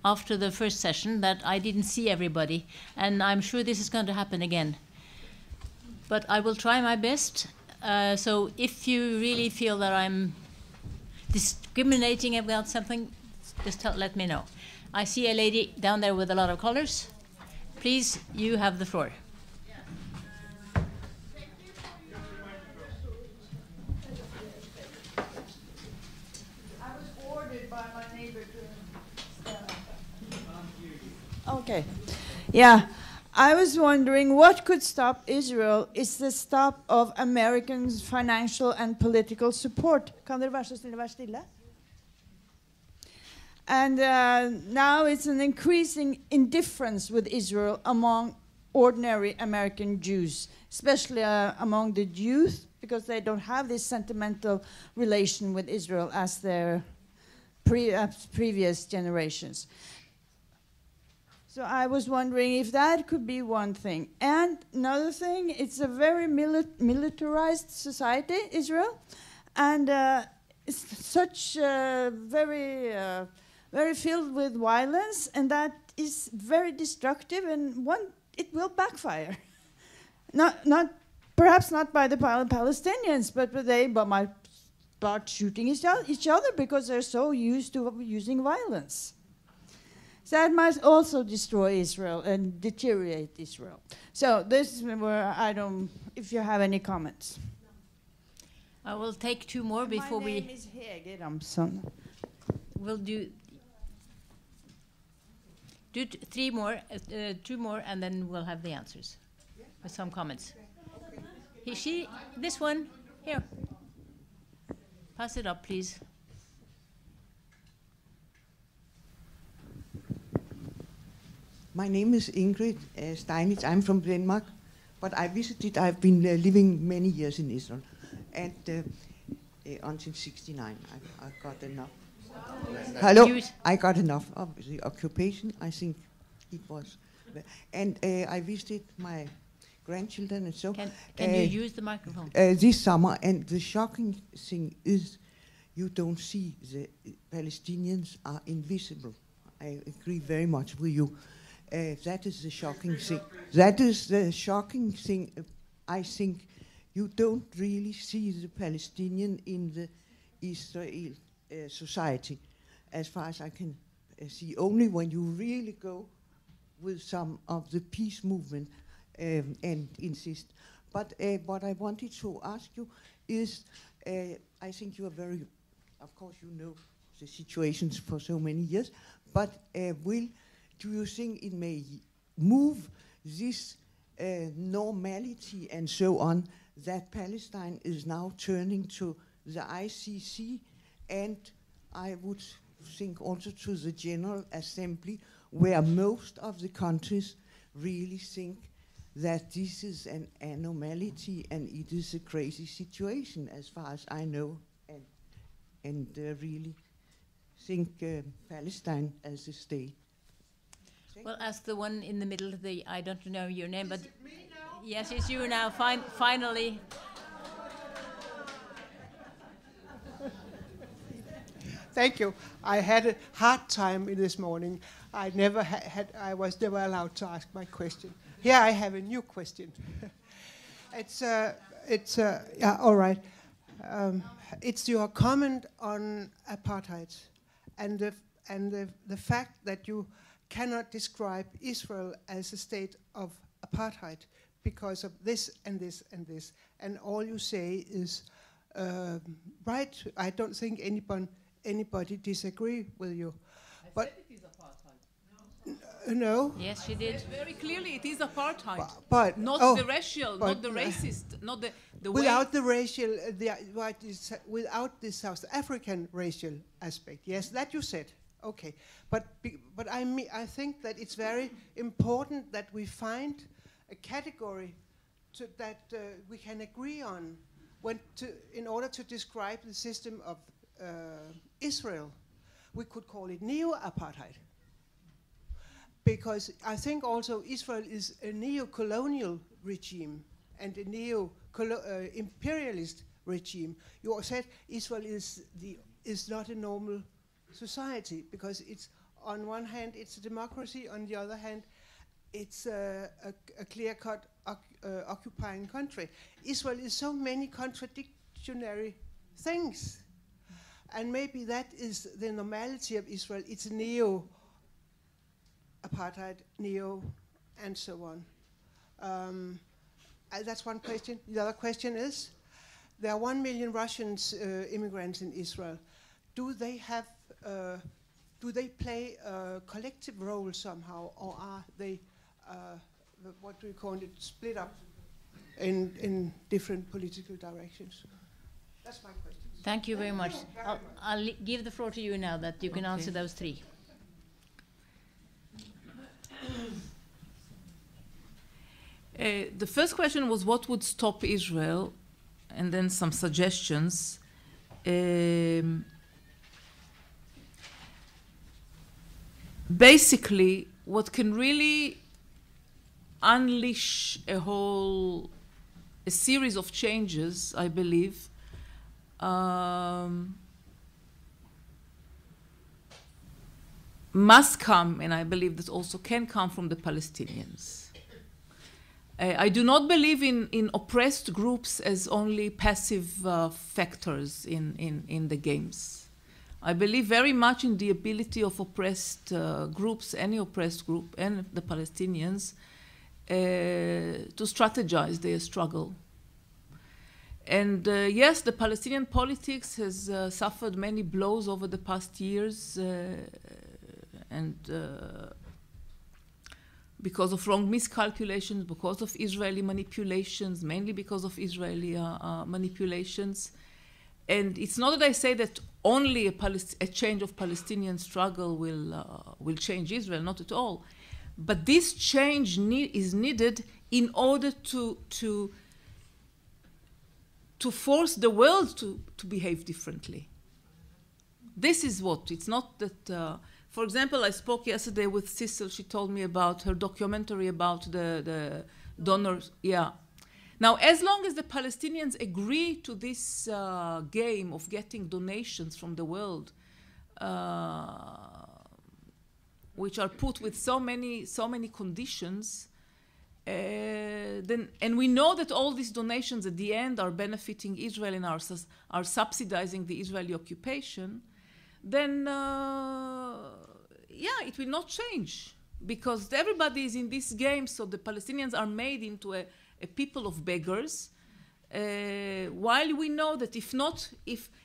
after the first session that I didn't see everybody, and I'm sure this is going to happen again. But I will try my best. So if you really feel that I'm discriminating about something, just let me know. I see a lady down there with a lot of collars. Please, you have the floor. I was ordered by my neighbor to stand up. Okay. Yeah. I was wondering what could stop Israel is the stop of Americans' financial and political support. Kan dere være så snille være stille? And now it's an increasing indifference with Israel among ordinary American Jews, especially among the youth, because they don't have this sentimental relation with Israel as their previous generations. So I was wondering if that could be one thing. And another thing, it's a very militarized society, Israel, and it's such very filled with violence, and that is very destructive, and it will backfire. Perhaps not by the Palestinians, but they might start shooting each other because they're so used to using violence. So that might also destroy Israel and deteriorate Israel. So this is where if you have any comments. I will take 2 more before we... My name is Hege Ramsson. We'll do 3 more, 2 more, and then we'll have the answers with some comments. This one, here. Pass it up, please. My name is Ingrid Steinitz. I'm from Denmark, but I've been living many years in Israel. And until 69, I got enough. Hello, I got enough of the occupation, I think it was. And I visited my grandchildren and so. Can you use the microphone? This summer, and the shocking thing is you don't see the Palestinians are invisible. I agree very much with you. That is the shocking thing. That is the shocking thing. I think you don't really see the Palestinian in the Israel society, as far as I can see. Only when you really go with some of the peace movement and insist. But what I wanted to ask you is, I think you are very, of course you know the situations for so many years, but do you think it may move this normality and so on, that Palestine is now turning to the ICC, and I would think also to the General Assembly, where most of the countries really think that this is an anomaly and it is a crazy situation, as far as I know, and really think Palestine as a state. Well, ask the one in the middle. I don't know your name, but yes, it's you now. Finally. Thank you. I had a hard time this morning. I was never allowed to ask my question. Here I have a new question. Yeah, all right. It's your comment on apartheid and the fact that you cannot describe Israel as a state of apartheid because of this and this and this, and all you say is right. I don't think anybody disagree with you. I said it is apartheid. No. Yes, she did. Very clearly, it is apartheid. But not the racial, not the racist, not the without way. The racial, without the South African racial aspect. Yes, that you said. Okay, but I think that it's very important that we find a category that we can agree on in order to describe the system of Israel, we could call it neo-apartheid. Because I think also Israel is a neo-colonial regime and a neo-imperialist regime. You said Israel is not a normal society because it's, on one hand, it's a democracy, on the other hand, it's a clear-cut occupying country. Israel is so many contradictory things. And maybe that is the normality of Israel. It's a neo-apartheid, neo, and so on. That's one question. The other question is, there are 1 million Russians immigrants in Israel. Do they play a collective role somehow, or are they, what do we call it, split up in different political directions? That's my question. Thank you very much. I'll give the floor to you now that you can answer those three. The first question was what would stop Israel, and then some suggestions. Basically, what can really unleash a series of changes, I believe, must come, and I believe that also can come from the Palestinians. I do not believe in oppressed groups as only passive factors in the games. I believe very much in the ability of oppressed groups, any oppressed group, and the Palestinians, to strategize their struggle. And yes, the Palestinian politics has suffered many blows over the past years, and because of wrong miscalculations, because of Israeli manipulations, mainly because of Israeli manipulations. And it's not that I say that only a change of Palestinian struggle will change Israel, not at all. But this change is needed in order to force the world to behave differently. This is what, it's not that, for example, I spoke yesterday with Sissel. She told me about her documentary about the donors. Yeah. Now, as long as the Palestinians agree to this game of getting donations from the world, which are put with so many conditions, and we know that all these donations at the end are benefiting Israel and are subsidizing the Israeli occupation, then yeah, it will not change because everybody is in this game. So the Palestinians are made into a people of beggars, while we know that if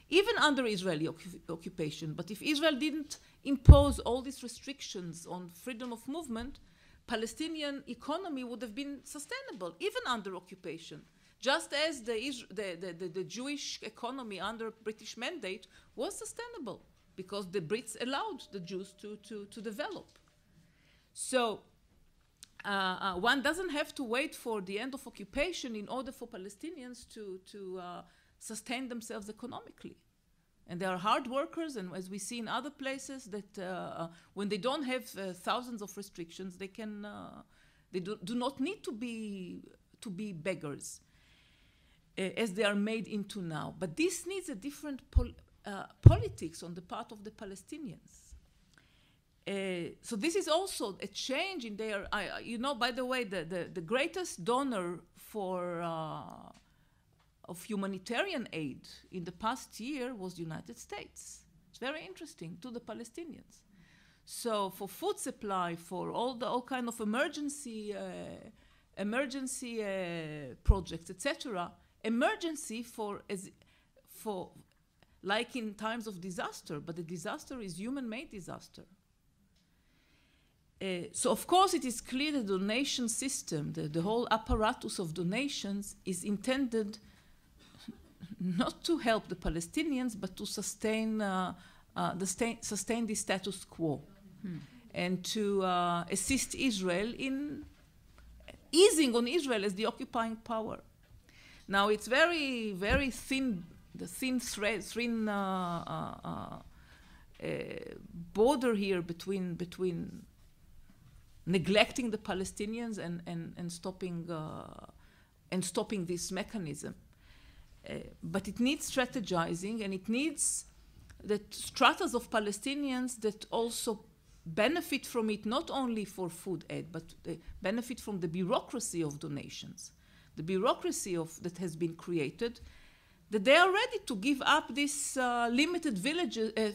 even under Israeli occupation, but if Israel didn't impose all these restrictions on freedom of movement, Palestinian economy would have been sustainable, even under occupation, just as the Jewish economy under British mandate was sustainable, because the Brits allowed the Jews to develop. So one doesn't have to wait for the end of occupation in order for Palestinians to sustain themselves economically. And they are hard workers, and as we see in other places, that when they don't have thousands of restrictions, they do not need to be beggars, as they are made into now. But this needs a different politics on the part of the Palestinians. So this is also a change in their, you know, by the way, the greatest donor of humanitarian aid in the past year was the United States. It's very interesting, to the Palestinians. So for food supply, for all kind of emergency projects, etc., emergency for like in times of disaster, but the disaster is human-made disaster. So of course it is clear that the donation system, the whole apparatus of donations, is intended not to help the Palestinians, but to sustain the status quo, and to assist Israel in easing on Israel as the occupying power. Now it's very, very thin, the thin thread, border here between neglecting the Palestinians and stopping this mechanism. But it needs strategizing, and it needs that stratas of Palestinians that also benefit from it, not only for food aid, but they benefit from the bureaucracy of donations, the bureaucracy that has been created, that they are ready to give up these limited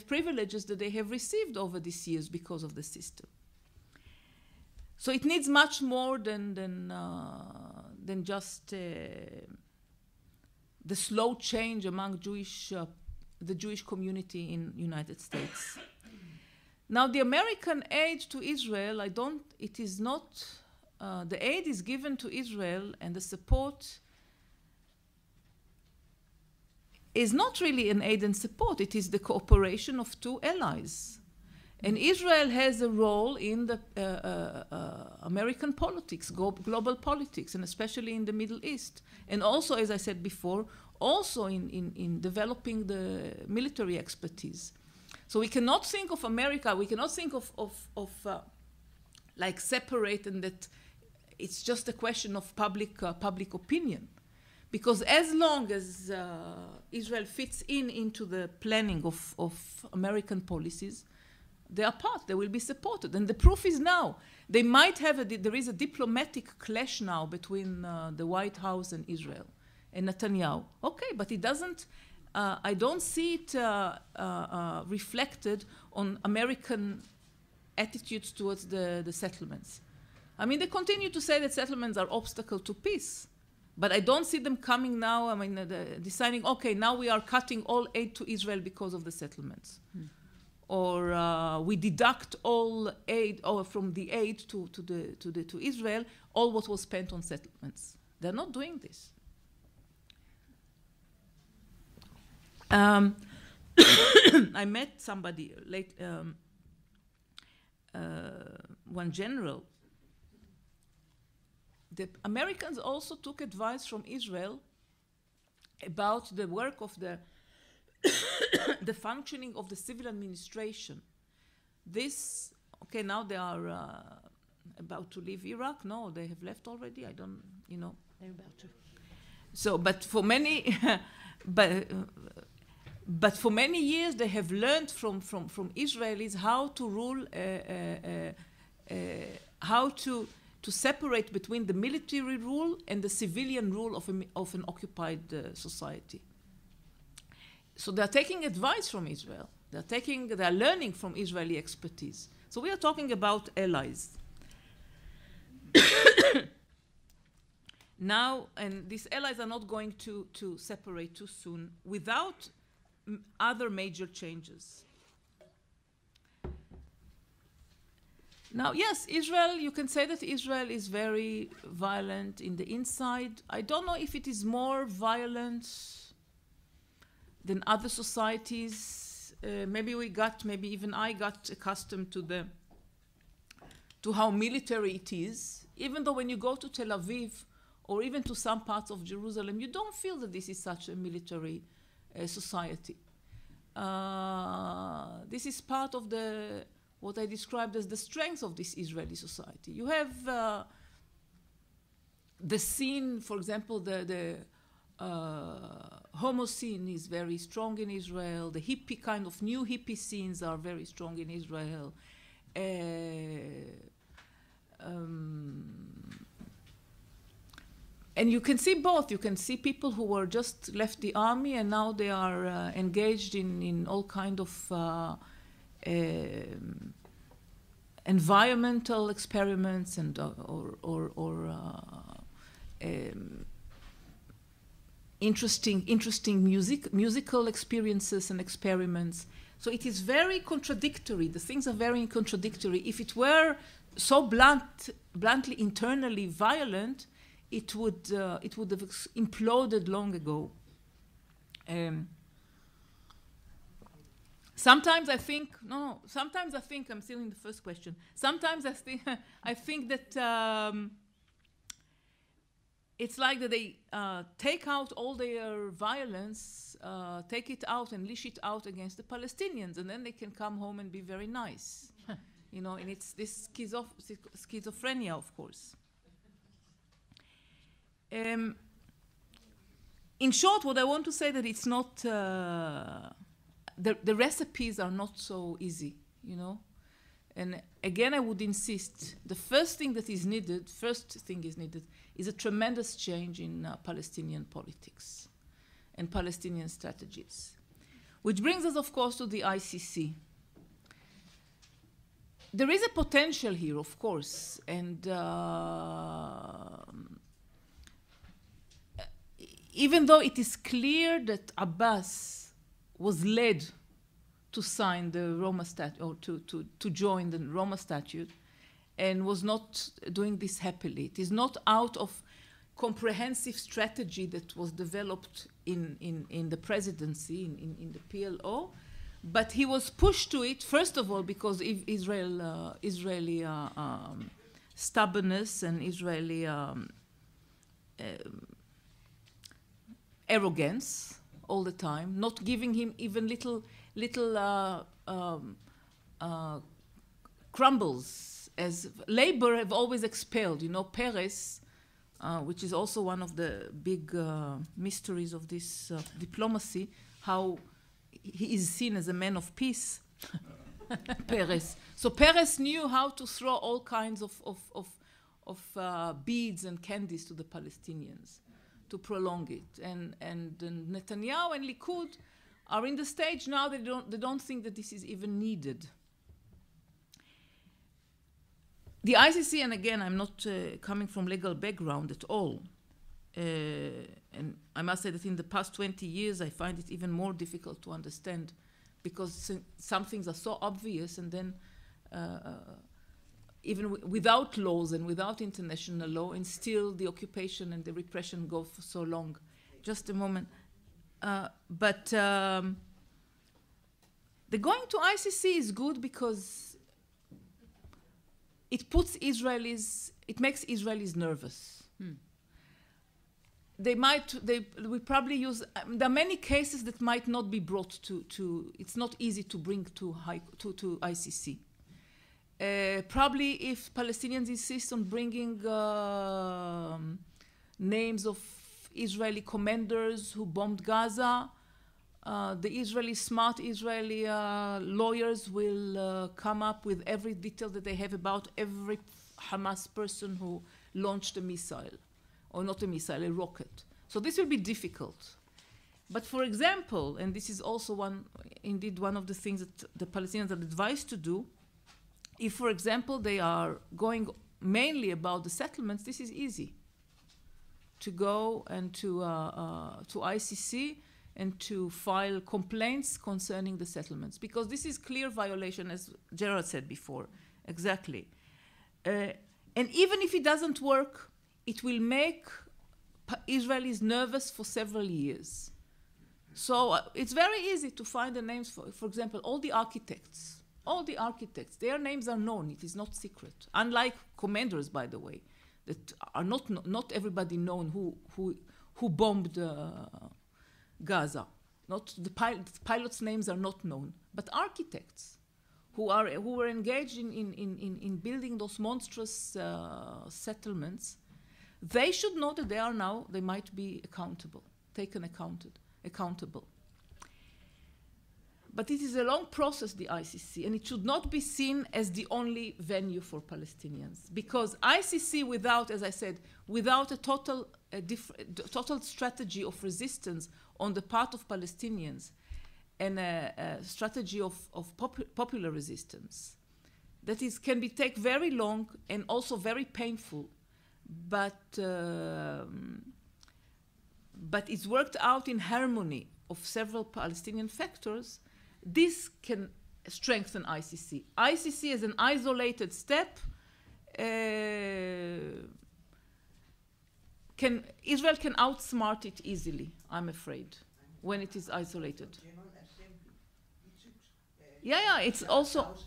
privileges that they have received over these years because of the system. So it needs much more than just the slow change among the Jewish community in United States. Now, the American aid to Israel, it is not, the aid is given to Israel, and the support is not really an aid and support. It is the cooperation of two allies. And Israel has a role in the American politics, global politics, and especially in the Middle East. And also, as I said before, also in developing the military expertise. So we cannot think of America, we cannot think of like separate, and that it's just a question of public opinion. Because as long as Israel fits into the planning of American policies, they are part, they will be supported. And the proof is now. They might have there is a diplomatic clash now between the White House and Israel and Netanyahu. Okay, but it doesn't, I don't see it reflected on American attitudes towards the settlements. I mean, they continue to say that settlements are obstacle to peace. But I don't see them coming now, I mean, deciding, okay, now we are cutting all aid to Israel because of the settlements. Or we deduct all aid, or from the aid to Israel, all what was spent on settlements. They're not doing this. I met somebody, one general. The Americans also took advice from Israel about the work of the functioning of the civil administration. This, okay, now they are about to leave Iraq. No, they have left already. I don't, you know. They're about to. So, but for many, but for many years they have learned from Israelis how to rule, how to separate between the military rule and the civilian rule of an occupied society. So they're taking advice from Israel. They're learning from Israeli expertise. So we are talking about allies. Now, and these allies are not going to separate too soon without other major changes. Now, yes, Israel, you can say that Israel is very violent in the inside. I don't know if it is more violent than other societies. Maybe even I got accustomed to how military it is. Even though when you go to Tel Aviv or even to some parts of Jerusalem, you don't feel that this is such a military society. This is part of what I described as the strength of this Israeli society. You have the scene, for example, the homo scene is very strong in Israel. The hippie kind of new hippie scenes are very strong in Israel. And you can see both. You can see people who were just left the army and now they are engaged in all kind of environmental experiments and interesting musical experiences and experiments. So it is very contradictory. The things are very contradictory. If it were so bluntly internally violent, it would have imploded long ago. Sometimes I think, sometimes I think, I'm still in the first question. Sometimes I think that it's like that they take out all their violence, take it out and leash it out against the Palestinians, and then they can come home and be very nice. You know, and it's this schizophrenia, of course. In short, what I want to say that it's not, the recipes are not so easy, you know. And again, I would insist, the first thing is needed is a tremendous change in Palestinian politics and Palestinian strategies. Which brings us, of course, to the ICC. There is a potential here, of course, and even though it is clear that Abbas was led to sign the Roma Statute, or to join the Roma Statute, and was not doing this happily. It is not out of comprehensive strategy that was developed in the presidency, in the PLO, but he was pushed to it, first of all, because Israeli stubbornness and Israeli arrogance all the time, not giving him even little crumbles, as Labour have always expelled. You know, Peres, which is also one of the big mysteries of this diplomacy, how he is seen as a man of peace, Peres. So Peres knew how to throw all kinds of beads and candies to the Palestinians to prolong it. And Netanyahu and Likud are in the stage now they don't think that this is even needed. The ICC, and again, I'm not coming from legal background at all, and I must say that in the past 20 years I find it even more difficult to understand, because some things are so obvious, and then even without laws and without international law, and still the occupation and the repression go for so long. Just a moment. But the going to ICC is good because it makes Israelis nervous. We probably use, there are many cases that might not be brought to it's not easy to bring to ICC. Probably if Palestinians insist on bringing names of Israeli commanders who bombed Gaza, the smart Israeli lawyers will come up with every detail that they have about every Hamas person who launched a missile, or not a missile, a rocket. So this will be difficult. But for example, and this is also indeed one of the things that the Palestinians are advised to do, if, for example, they are going mainly about the settlements, this is easy. To go and to ICC and to file complaints concerning the settlements, because this is clear violation, as Gerard said before, exactly. And even if it doesn't work, it will make Israelis nervous for several years. So it's very easy to find the names, for example, all the architects, their names are known, it is not secret. Unlike commanders, by the way, that are not everybody known who bombed Gaza. The pilots' names are not known, but architects who were engaged in building those monstrous settlements, they should know that they might be taken accountable. But it is a long process, the ICC, and it should not be seen as the only venue for Palestinians. Because ICC, as I said, without a total strategy of resistance on the part of Palestinians and a strategy of popular resistance, can take very long and also very painful, but it's worked out in harmony of several Palestinian factors. This can strengthen ICC. ICC as an isolated step, Israel can outsmart it easily, I'm afraid, when it is isolated. Yeah, it's also...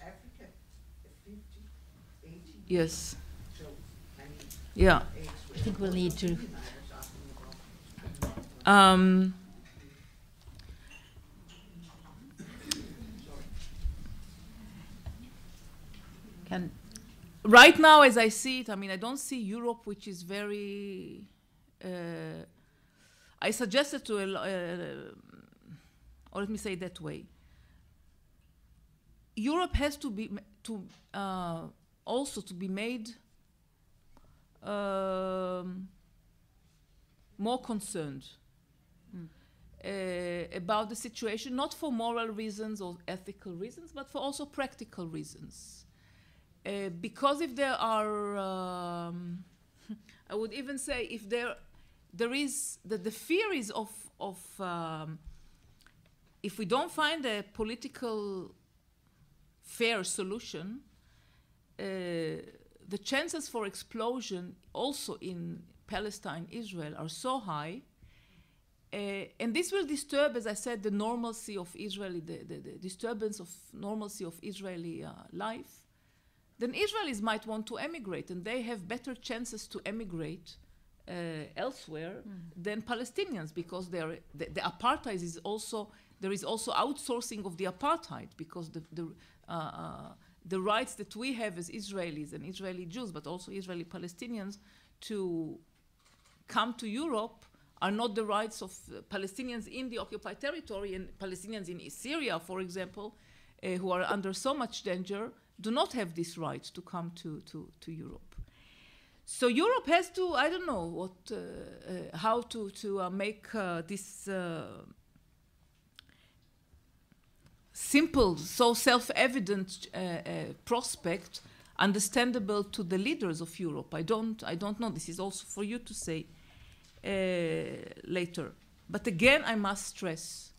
Yes. Yeah. I think we'll need to Right now, as I see it, I mean, I don't see Europe, which is very... I suggested to, or let me say it that way, Europe has to be, also to be made more concerned about the situation, not for moral reasons or ethical reasons, but for also practical reasons. Because if there are, I would even say, if there is, the fear is of if we don't find a political fair solution, the chances for explosion also in Palestine, Israel, are so high, and this will disturb, as I said, the normalcy of Israeli, the disturbance of normalcy of Israeli life. Then Israelis might want to emigrate, and they have better chances to emigrate elsewhere than Palestinians, because the apartheid is also, there is also outsourcing of the apartheid, because the rights that we have as Israelis and Israeli Jews, but also Israeli Palestinians, to come to Europe are not the rights of Palestinians in the occupied territory, and Palestinians in Syria, for example, who are under so much danger, do not have this right to come to Europe. So Europe has to, I don't know what, how to make this simple, so self-evident prospect understandable to the leaders of Europe. I don't know. This is also for you to say later. But again, I must stress,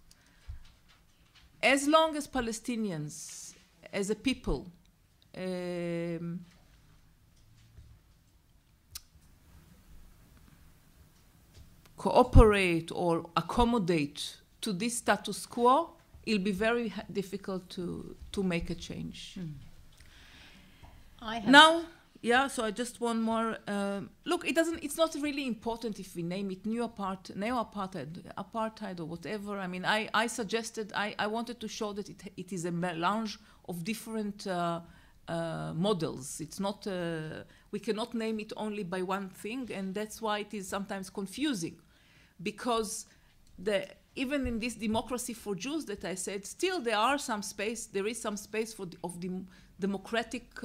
as long as Palestinians, as a people, cooperate or accommodate to this status quo, it'll be very difficult to make a change. Now, yeah, so I just one more. Look, it's not really important if we name it neo-apartheid or whatever. I mean, I suggested, I wanted to show that it is a melange of different models. It's not, we cannot name it only by one thing, and that's why it is sometimes confusing, because even in this democracy for Jews that I said, still there is some space for democratic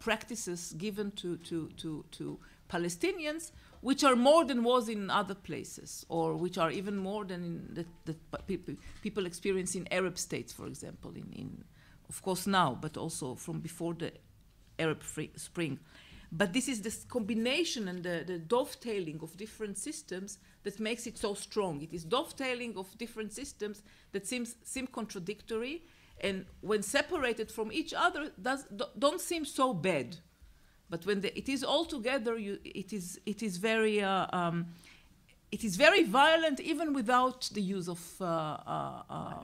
practices given to Palestinians, which are more than was in other places, or which are even more than in that people experience in Arab states, for example, of course now, but also from before the Arab Spring. But this is this combination and the dovetailing of different systems that makes it so strong. It is dovetailing of different systems that seem contradictory, and when separated from each other, don't seem so bad. But when it is all together, it is very violent, even without the use of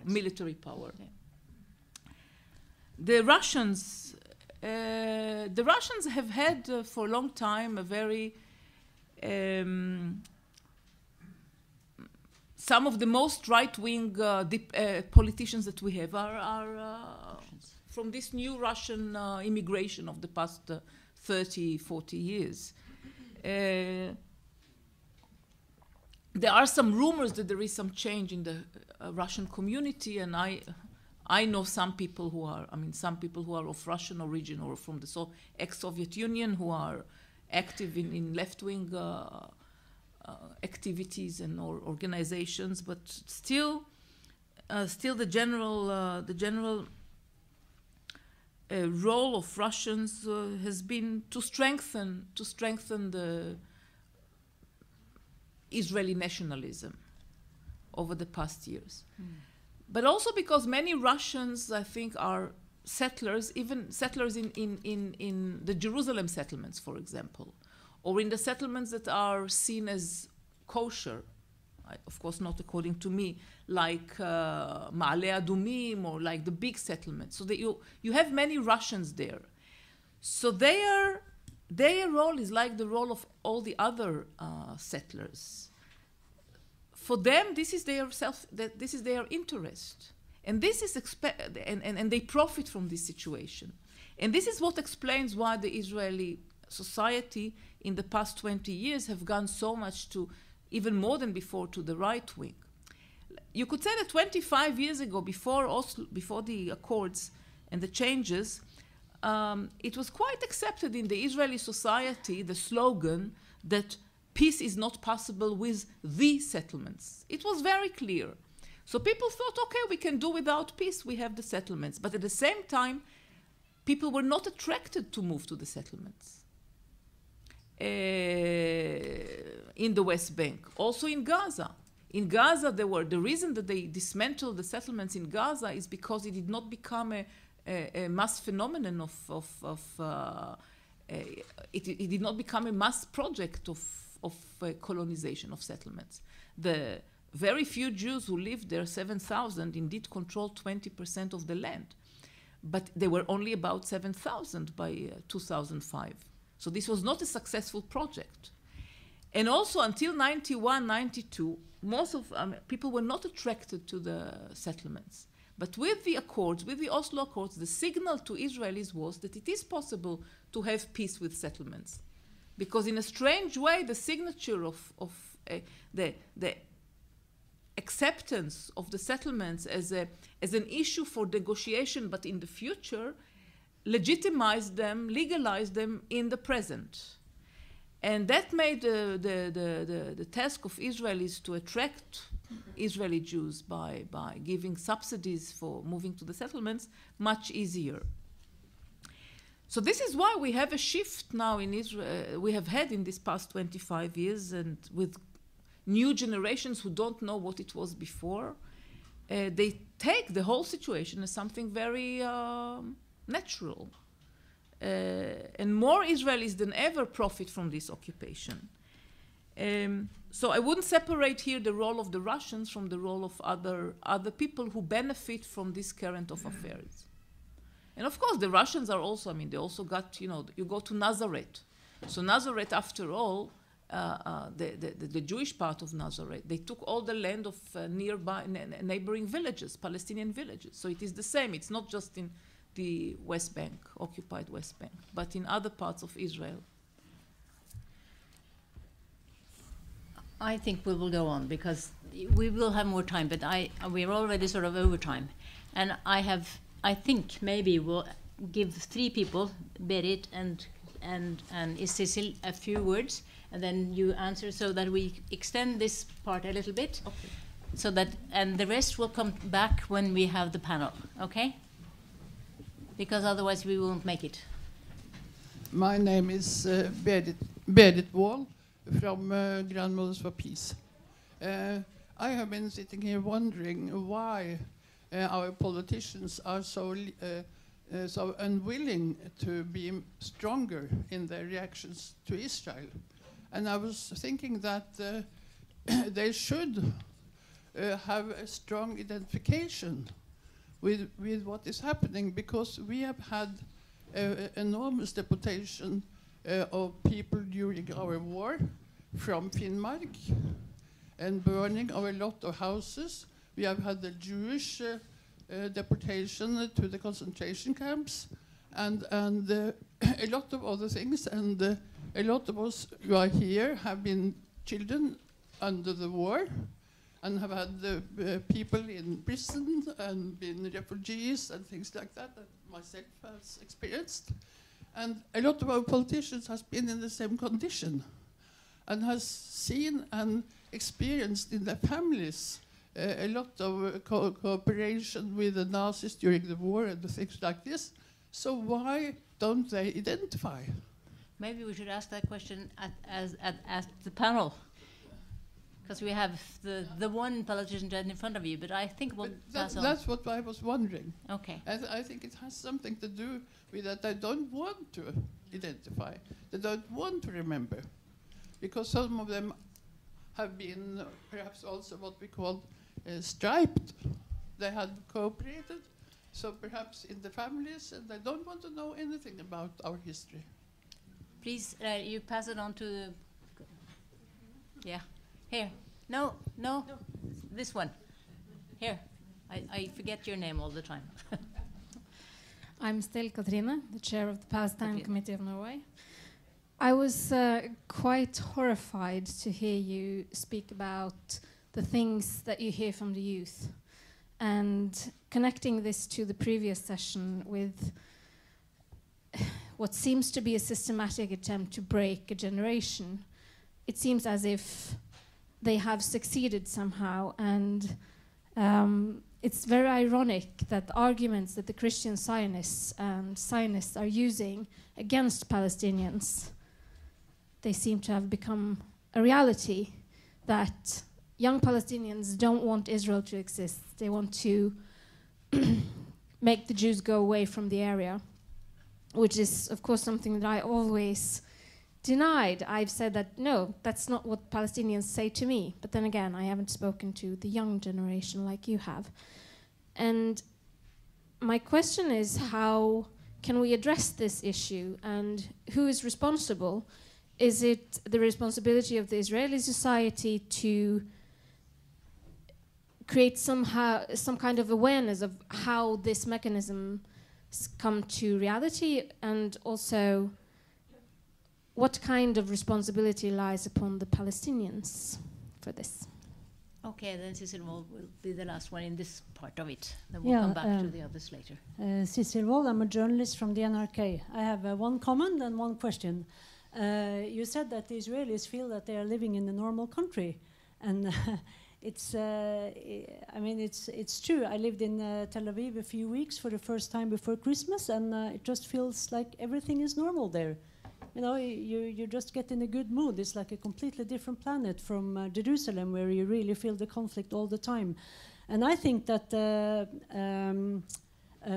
military power. Yeah. The Russians have had for a long time a very some of the most right-wing politicians that we have are from this new Russian immigration of the past 30, 40 years. There are some rumors that there is some change in the Russian community, and I know some people who are of Russian origin or from the ex-Soviet Union who are active in left-wing activities and organizations, but still the general role of Russians has been to strengthen the Israeli nationalism over the past years. But also because many Russians, I think, are settlers, even settlers in the Jerusalem settlements, for example, or in the settlements that are seen as kosher, of course not according to me, like Ma'ale Adumim, or like the big settlements. So that you have many Russians there. So their role is like the role of all the other settlers. for them, this is their this is their interest, and this is and they profit from this situation, and this is what explains why the Israeli society in the past 20 years have gone so much to, even more than before, to the right wing. You could say that 25 years ago, before Oslo, before the accords and the changes, it was quite accepted in the Israeli society, the slogan that peace is not possible with the settlements. It was very clear. So people thought, okay, we can do without peace, we have the settlements. But at the same time, people were not attracted to move to the settlements. In the West Bank, also in Gaza. In Gaza, the reason that they dismantled the settlements in Gaza is because it did not become a mass phenomenon it did not become a mass project of colonization of settlements. The very few Jews who lived there, 7,000, indeed controlled 20% of the land. But they were only about 7,000 by 2005. So this was not a successful project. And also until 91, 92, most of people were not attracted to the settlements. But with the accords, with the Oslo Accords, the signal to Israelis was that it is possible to have peace with settlements. Because in a strange way, the signature of the acceptance of the settlements as an issue for negotiation, but in the future, legitimized them, legalized them in the present. And that made the task of Israelis to attract Israeli Jews by giving subsidies for moving to the settlements much easier. So this is why we have a shift now in Israel, we have had in this past 25 years, and with new generations who don't know what it was before, they take the whole situation as something very natural. And more Israelis than ever profit from this occupation. So I wouldn't separate here the role of the Russians from the role of other people who benefit from this current of affairs. And of course, the Russians are also, they also got, you go to Nazareth. So Nazareth, after all, the Jewish part of Nazareth, they took all the land of nearby neighboring villages, Palestinian villages. So it is the same. It's not just in the West Bank, occupied West Bank, but in other parts of Israel. I think we will go on because we will have more time, but we're already sort of over time. And I think maybe we'll give three people, Berit and Cecil, a few words, and then you answer so that we extend this part a little bit. Okay. So that, and the rest will come back when we have the panel, okay? Because otherwise we won't make it. My name is Berit Wall from Grandmothers for Peace. I have been sitting here wondering why our politicians are so unwilling to be stronger in their reactions to Israel. And I was thinking that they should have a strong identification with what is happening, because we have had enormous deportation of people during our war from Finnmark and burning of a lot of houses. We have had the Jewish deportation to the concentration camps and a lot of other things. And a lot of us who are here have been children under the war and have had people in prison and been refugees and things like that myself has experienced. And a lot of our politicians has been in the same condition and has seen and experienced in their families a lot of cooperation with the Nazis during the war and things like this. So why don't they identify? Maybe we should ask that question at the panel. Because we have the one politician right in front of you, but I think we'll pass on. That's what I was wondering. Okay. I think it has something to do with that they don't want to identify. They don't want to remember. Because some of them have been perhaps also what we call striped. They had cooperated, so perhaps in the families, and they don't want to know anything about our history. Please, you pass it on to the... Yeah. Here. No, this one. Here. I forget your name all the time. I'm still Katrine, the chair of the Palestine Committee of Norway. I was quite horrified to hear you speak about the things that you hear from the youth, and connecting this to the previous session with what seems to be a systematic attempt to break a generation. It seems as if they have succeeded somehow, and it's very ironic that the arguments that the Christian Zionists and Zionists are using against Palestinians, they seem to have become a reality, that young Palestinians don't want Israel to exist. They want to make the Jews go away from the area, which is, of course, something that I always denied. I've said that, no, that's not what Palestinians say to me. But then again, I haven't spoken to the young generation like you have. And my question is, how can we address this issue, and who is responsible? Is it the responsibility of the Israeli society to create some kind of awareness of how this mechanism come to reality, and also what kind of responsibility lies upon the Palestinians for this? Okay, then Cecil Wold will be the last one in this part of it. Then we'll come back to the others later. Cecil Wold, I'm a journalist from the NRK. I have one comment and one question. You said that the Israelis feel that they are living in a normal country, and it's true. I lived in Tel Aviv a few weeks for the first time before Christmas, and it just feels like everything is normal there. You know, you just get in a good mood. It's like a completely different planet from Jerusalem, where you really feel the conflict all the time. And I think that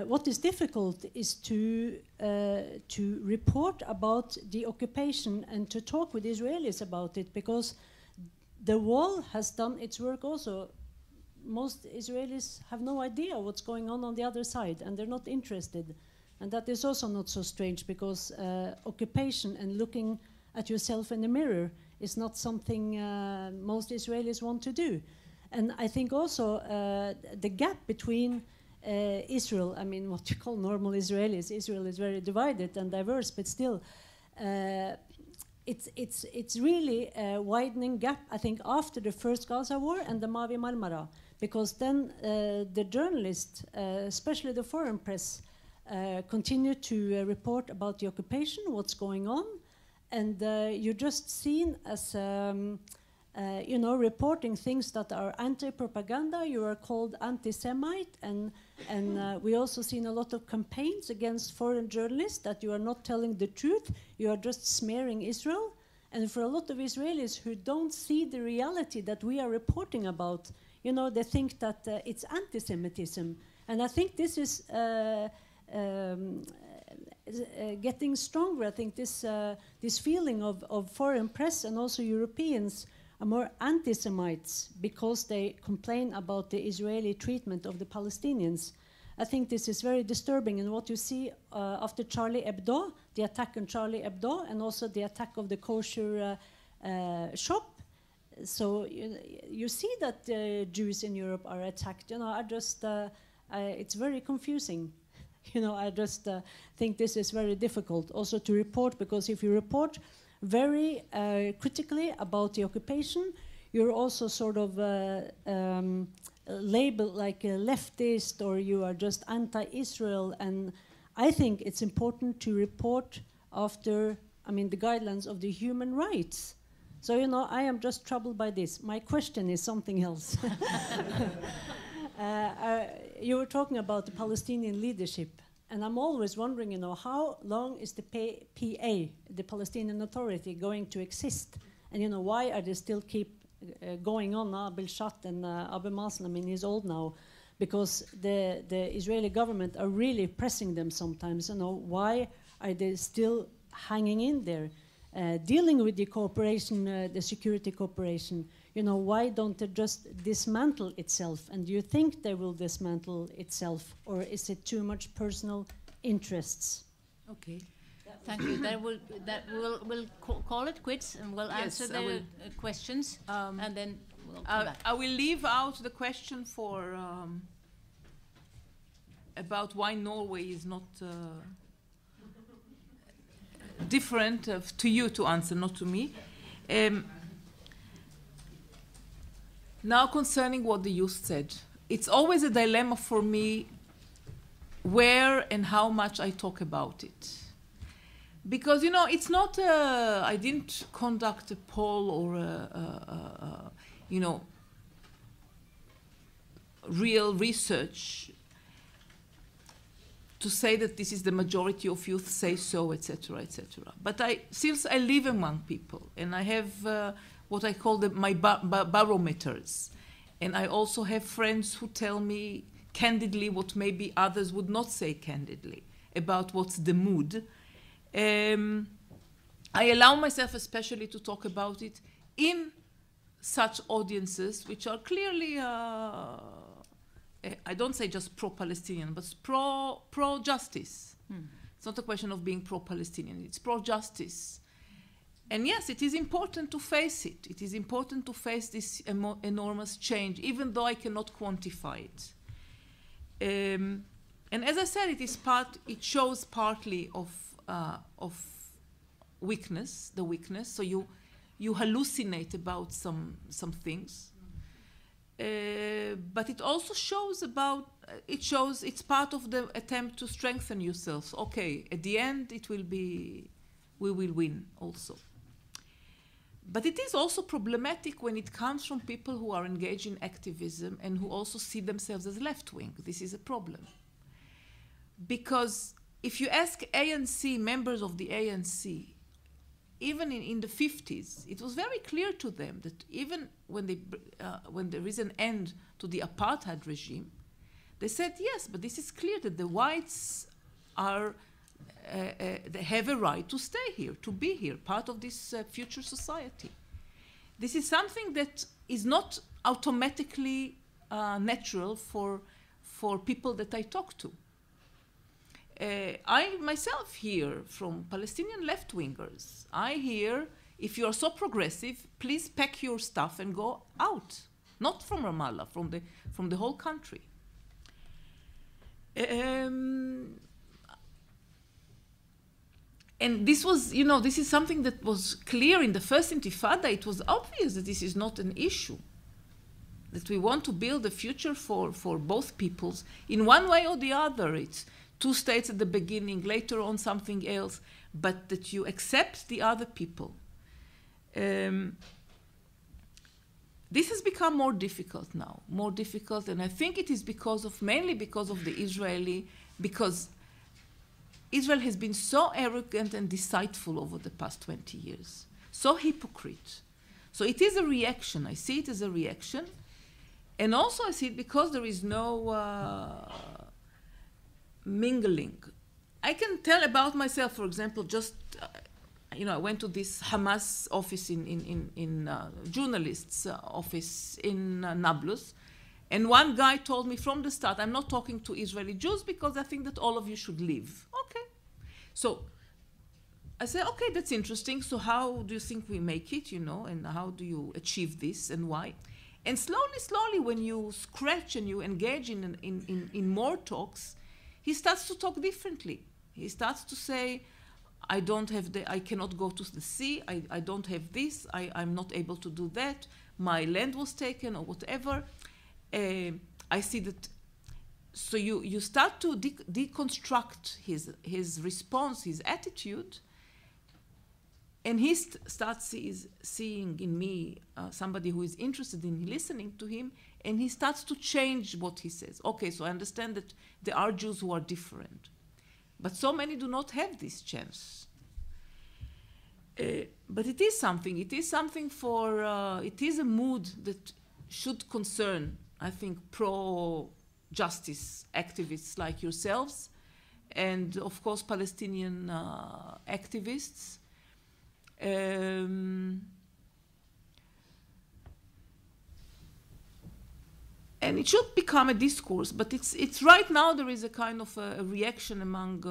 what is difficult is to report about the occupation and to talk with Israelis about it, because the wall has done its work also. Most Israelis have no idea what's going on the other side, and they're not interested. And that is also not so strange, because occupation and looking at yourself in the mirror is not something most Israelis want to do. And I think also the gap between Israel, I mean, what you call normal Israelis, Israel is very divided and diverse, but still, it's really a widening gap, I think, after the first Gaza war and the Mavi Marmara, because then the journalists, especially the foreign press, continue to report about the occupation, what's going on, and you're just seen as reporting things that are anti-propaganda. You are called anti-Semite, and we also seen a lot of campaigns against foreign journalists that you are not telling the truth, you are just smearing Israel. And for a lot of Israelis who don't see the reality that we are reporting about, you know, they think that it's anti-Semitism. And I think this is getting stronger. I think this feeling of foreign press and also Europeans are more anti-Semites because they complain about the Israeli treatment of the Palestinians. I think this is very disturbing, and what you see after Charlie Hebdo, the attack on Charlie Hebdo, and also the attack of the kosher shop. So you see that Jews in Europe are attacked. You know, it's very confusing. You know, I just think this is very difficult also to report, because if you report very critically about the occupation, you're also sort of labeled like a leftist, or you are just anti-Israel. And I think it's important to report after, I mean, the guidelines of the human rights. So, you know, I am just troubled by this. My question is something else. You were talking about the Palestinian leadership, and I'm always wondering, you know, how long is the PA, the Palestinian Authority, going to exist? And, you know, why are they still keep going on? Abel Shat and Abu Mazen, I mean, he's old now, because the Israeli government are really pressing them sometimes. You know, why are they still hanging in there, dealing with the cooperation, the security cooperation? You know, why don't they just dismantle itself? And do you think they will dismantle itself, or is it too much personal interests? Okay, thank you. We'll call it quits, and we'll answer the questions, and then we'll come back. I will leave out the question for about why Norway is not different to you to answer, not to me. Now concerning what the youth said, it's always a dilemma for me where and how much I talk about it. Because, you know, it's not I didn't conduct a poll or you know, real research to say that this is the majority of youth say so, etc., etc. But since I live among people, and I have what I call my barometers, and I also have friends who tell me candidly what maybe others would not say candidly about what's the mood. I allow myself especially to talk about it in such audiences which are clearly, I don't say just pro-Palestinian, but pro-justice. It's not a question of being pro-Palestinian, it's pro-justice. And yes, it is important to face it. It is important to face this enormous change, even though I cannot quantify it. And as I said, it shows partly of weakness, the weakness. So you hallucinate about some things, but it also shows it's part of the attempt to strengthen yourselves. Okay, at the end we will win also. But it is also problematic when it comes from people who are engaged in activism and who also see themselves as left-wing. This is a problem. Because if you ask ANC, members of the ANC, even in the 50s, it was very clear to them that even when there is an end to the apartheid regime, they said, yes, but this is clear that the whites they have a right to stay here, to be here, part of this future society. This is something that is not automatically natural for people that I talk to. I myself hear from Palestinian left-wingers, I hear, if you are so progressive, please pack your stuff and go out. Not from Ramallah, from the whole country. And this was, you know, this is something that was clear in the first Intifada. It was obvious that this is not an issue, that we want to build a future for both peoples in one way or the other. It's 2 states at the beginning, later on something else, but that you accept the other people. This has become more difficult now, more difficult, and I think it is mainly because of the Israeli, because Israel has been so arrogant and deceitful over the past 20 years, so hypocrite. So it is a reaction. I see it as a reaction. And also I see it because there is no mingling. I can tell about myself, for example, just, I went to this Hamas office in journalists' office in Nablus, and one guy told me from the start, I'm not talking to Israeli Jews because I think that all of you should leave. Okay. So I said, okay, that's interesting. So how do you think we make it, and how do you achieve this and why? And slowly, when you scratch and you engage in more talks, he starts to talk differently. He starts to say, I cannot go to the sea, I don't have this, I'm not able to do that, my land was taken or whatever. I see that. So you start to deconstruct his response, his attitude, and he starts seeing in me somebody who is interested in listening to him, and he starts to change what he says. Okay, so I understand that there are Jews who are different, but so many do not have this chance. But it is something. It is something it is a mood that should concern, I think, pro-justice activists like yourselves, and of course Palestinian activists. And it should become a discourse, but it's right now there is a kind of a reaction among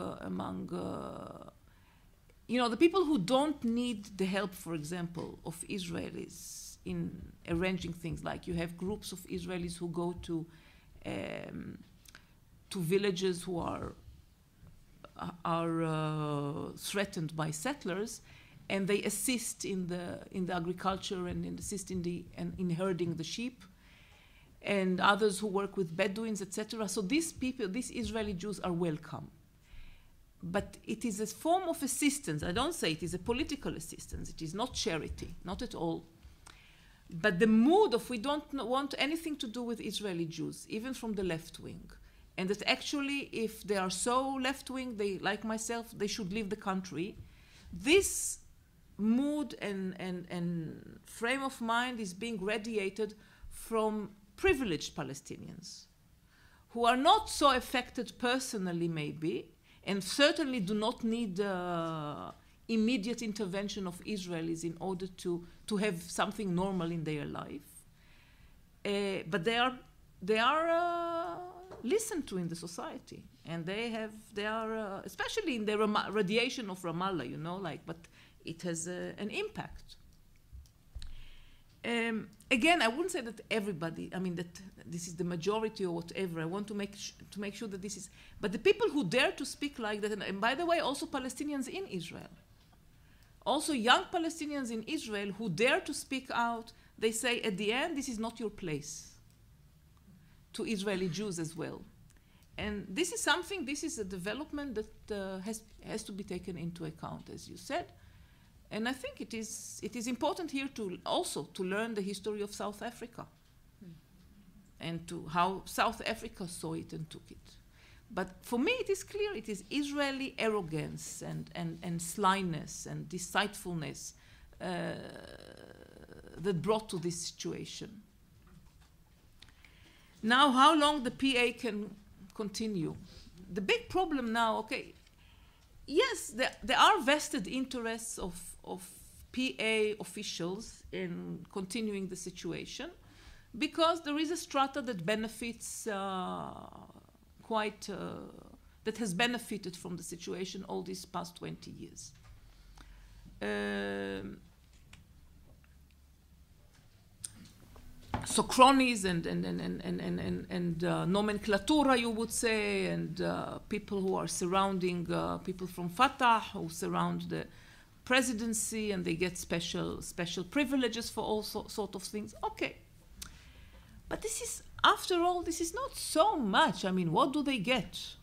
the people who don't need the help, for example, of Israelis in arranging things. Like you have groups of Israelis who go to villages who are threatened by settlers, and they assist in the agriculture and assist in herding the sheep, and others who work with Bedouins, etc. So these people, these Israeli Jews, are welcome. But it is a form of assistance. I don't say it is a political assistance. It is not charity, not at all. But the mood of we don't want anything to do with Israeli Jews, even from the left wing. And that actually, if they are so left wing, they, like myself, they should leave the country. This mood and frame of mind is being radiated from privileged Palestinians who are not so affected personally, maybe, and certainly do not need immediate intervention of Israelis in order to have something normal in their life. But they are listened to in the society, and they are especially in the radiation of Ramallah, you know, like, but it has an impact. Again, I wouldn't say that everybody, I mean, that this is the majority or whatever. I want to make sure that this is, but the people who dare to speak like that, and by the way, also Palestinians in Israel, also young Palestinians in Israel who dare to speak out, they say at the end, this is not your place, to Israeli Jews as well. And this is something, this is a development that has to be taken into account, as you said. And I think it is important here to also to learn the history of South Africa and to how South Africa saw it and took it. But for me, it is clear it is Israeli arrogance and slyness and deceitfulness that brought to this situation. Now, how long the PA can continue? The big problem now, okay, yes, there are vested interests of PA officials in continuing the situation, because there is a strata that benefits that has benefited from the situation all these past 20 years. So cronies and nomenclatura, you would say, and people who are surrounding people from Fatah who surround the presidency, and they get special privileges for all sort of things. Okay, but this is, after all, this is not so much. I mean, what do they get?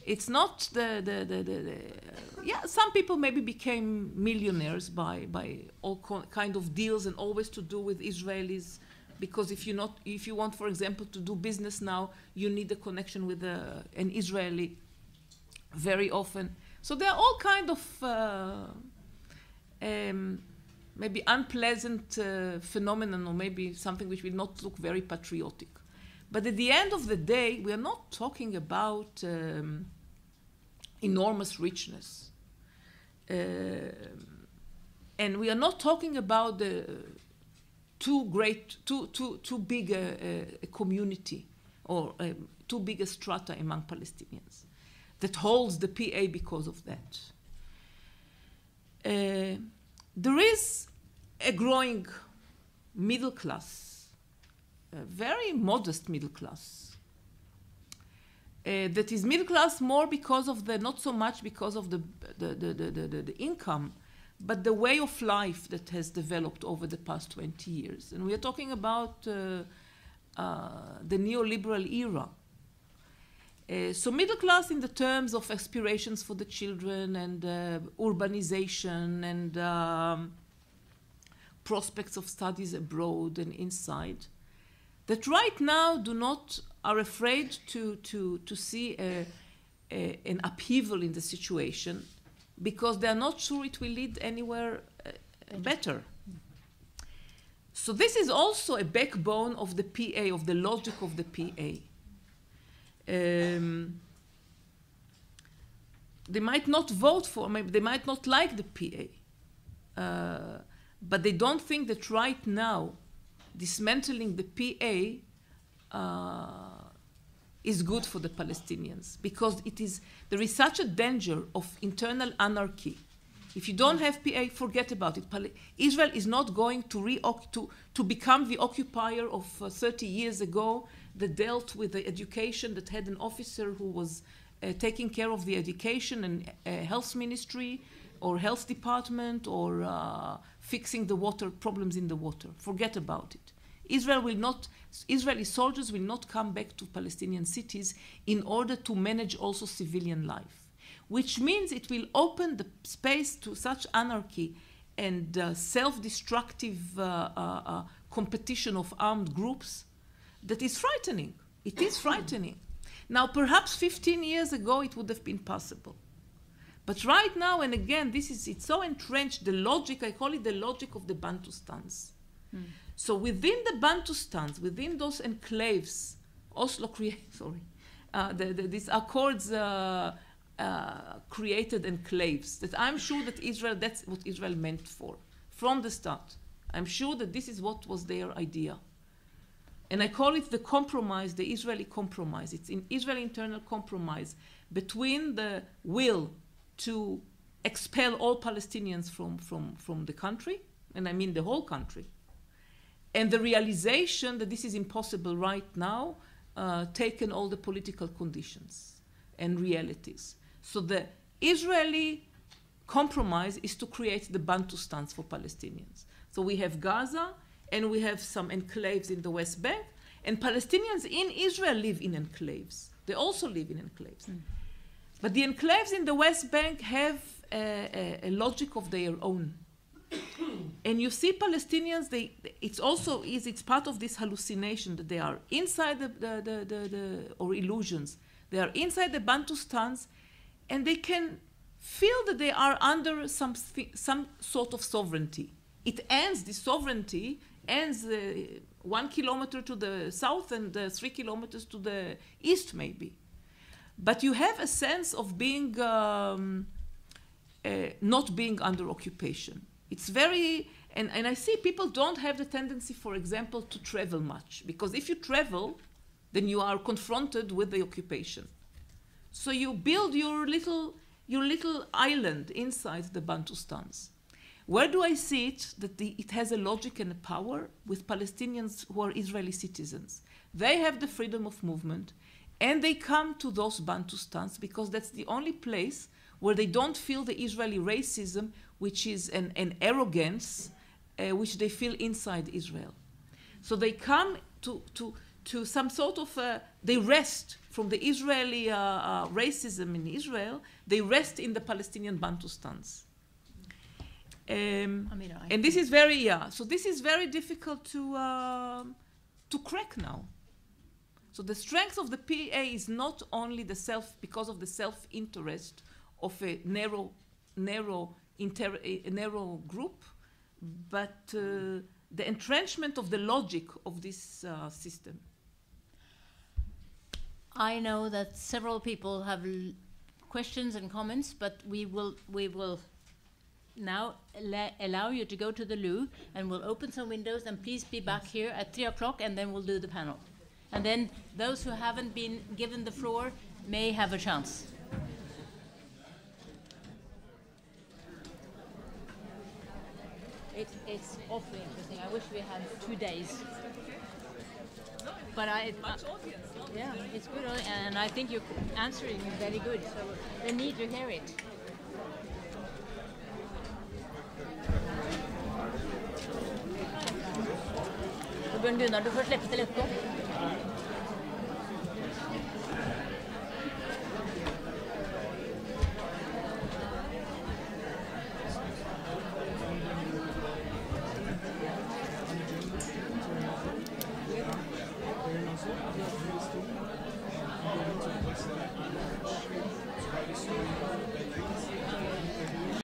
It's not yeah. Some people maybe became millionaires by all kind of deals, and always to do with Israelis. Because if you want, for example, to do business now, you need a connection with an Israeli very often. So there are all kind of maybe unpleasant phenomenon, or maybe something which will not look very patriotic. But at the end of the day, we are not talking about enormous richness. And we are not talking about the too big a community, or too big a strata among Palestinians that holds the PA because of that. There is a growing middle class, a very modest middle class, that is middle class more because of not so much because of the income, but the way of life that has developed over the past 20 years. And we are talking about the neoliberal era. So middle class in the terms of aspirations for the children, and urbanization, and prospects of studies abroad and inside, that right now are afraid to see an upheaval in the situation, because they are not sure it will lead anywhere better. So this is also a backbone of the PA, of the logic of the PA. They might not vote for, maybe they might not like the PA, but they don't think that right now dismantling the PA is good for the Palestinians, because there is such a danger of internal anarchy If you don't have PA, forget about it. Israel is not going to become the occupier of 30 years ago that dealt with the education, that had an officer who was taking care of the education and health ministry or health department or fixing the water problems in the water. Forget about it. Israeli soldiers will not come back to Palestinian cities in order to manage also civilian life, which means it will open the space to such anarchy and self-destructive competition of armed groups that is frightening. It is frightening. Now, perhaps 15 years ago it would have been possible. But right now, and again, it's so entrenched, the logic, I call it the logic of the Bantustans. So within the Bantustans, within those enclaves, Oslo these accords created enclaves, that I'm sure that that's what Israel meant for, from the start. I'm sure that this is what was their idea. And I call it the compromise, the Israeli compromise. It's an Israeli internal compromise between the will to expel all Palestinians from the country, and I mean the whole country, and the realization that this is impossible right now, taken all the political conditions and realities. So the Israeli compromise is to create the Bantustans for Palestinians. So we have Gaza, and we have some enclaves in the West Bank, and Palestinians in Israel live in enclaves. They also live in enclaves. But the enclaves in the West Bank have a logic of their own. And you see Palestinians, it's part of this hallucination that they are inside or illusions. They are inside the Bantustans, and they can feel that they are under some sort of sovereignty. It ends, the sovereignty ends 1 kilometer to the south and 3 kilometers to the east, maybe. But you have a sense of being, not being under occupation. It's very, and I see people don't have the tendency, for example, to travel much. Because if you travel, then you are confronted with the occupation. So you build your little island inside the Bantustans. Where do I see it? That it has a logic and a power with Palestinians who are Israeli citizens. They have the freedom of movement, and they come to those Bantustans because that's the only place where they don't feel the Israeli racism, which is an arrogance, which they feel inside Israel. So they come to some sort of, they rest from the Israeli racism in Israel, they rest in the Palestinian Bantustans. And this is very, so this is very difficult to crack now. So the strength of the PA is not only because of the self-interest of a narrow group, but the entrenchment of the logic of this system. I know that several people have questions and comments, but we will now allow you to go to the loo, and we'll open some windows, and please be back here at 3 o'clock, and then we'll do the panel. And then those who haven't been given the floor may have a chance. It's awfully interesting. I wish we had 2 days. But yeah, it's good, and I think your answering is very good, so they need to hear it. Bjørn Gunnar, du får slippe til litt på.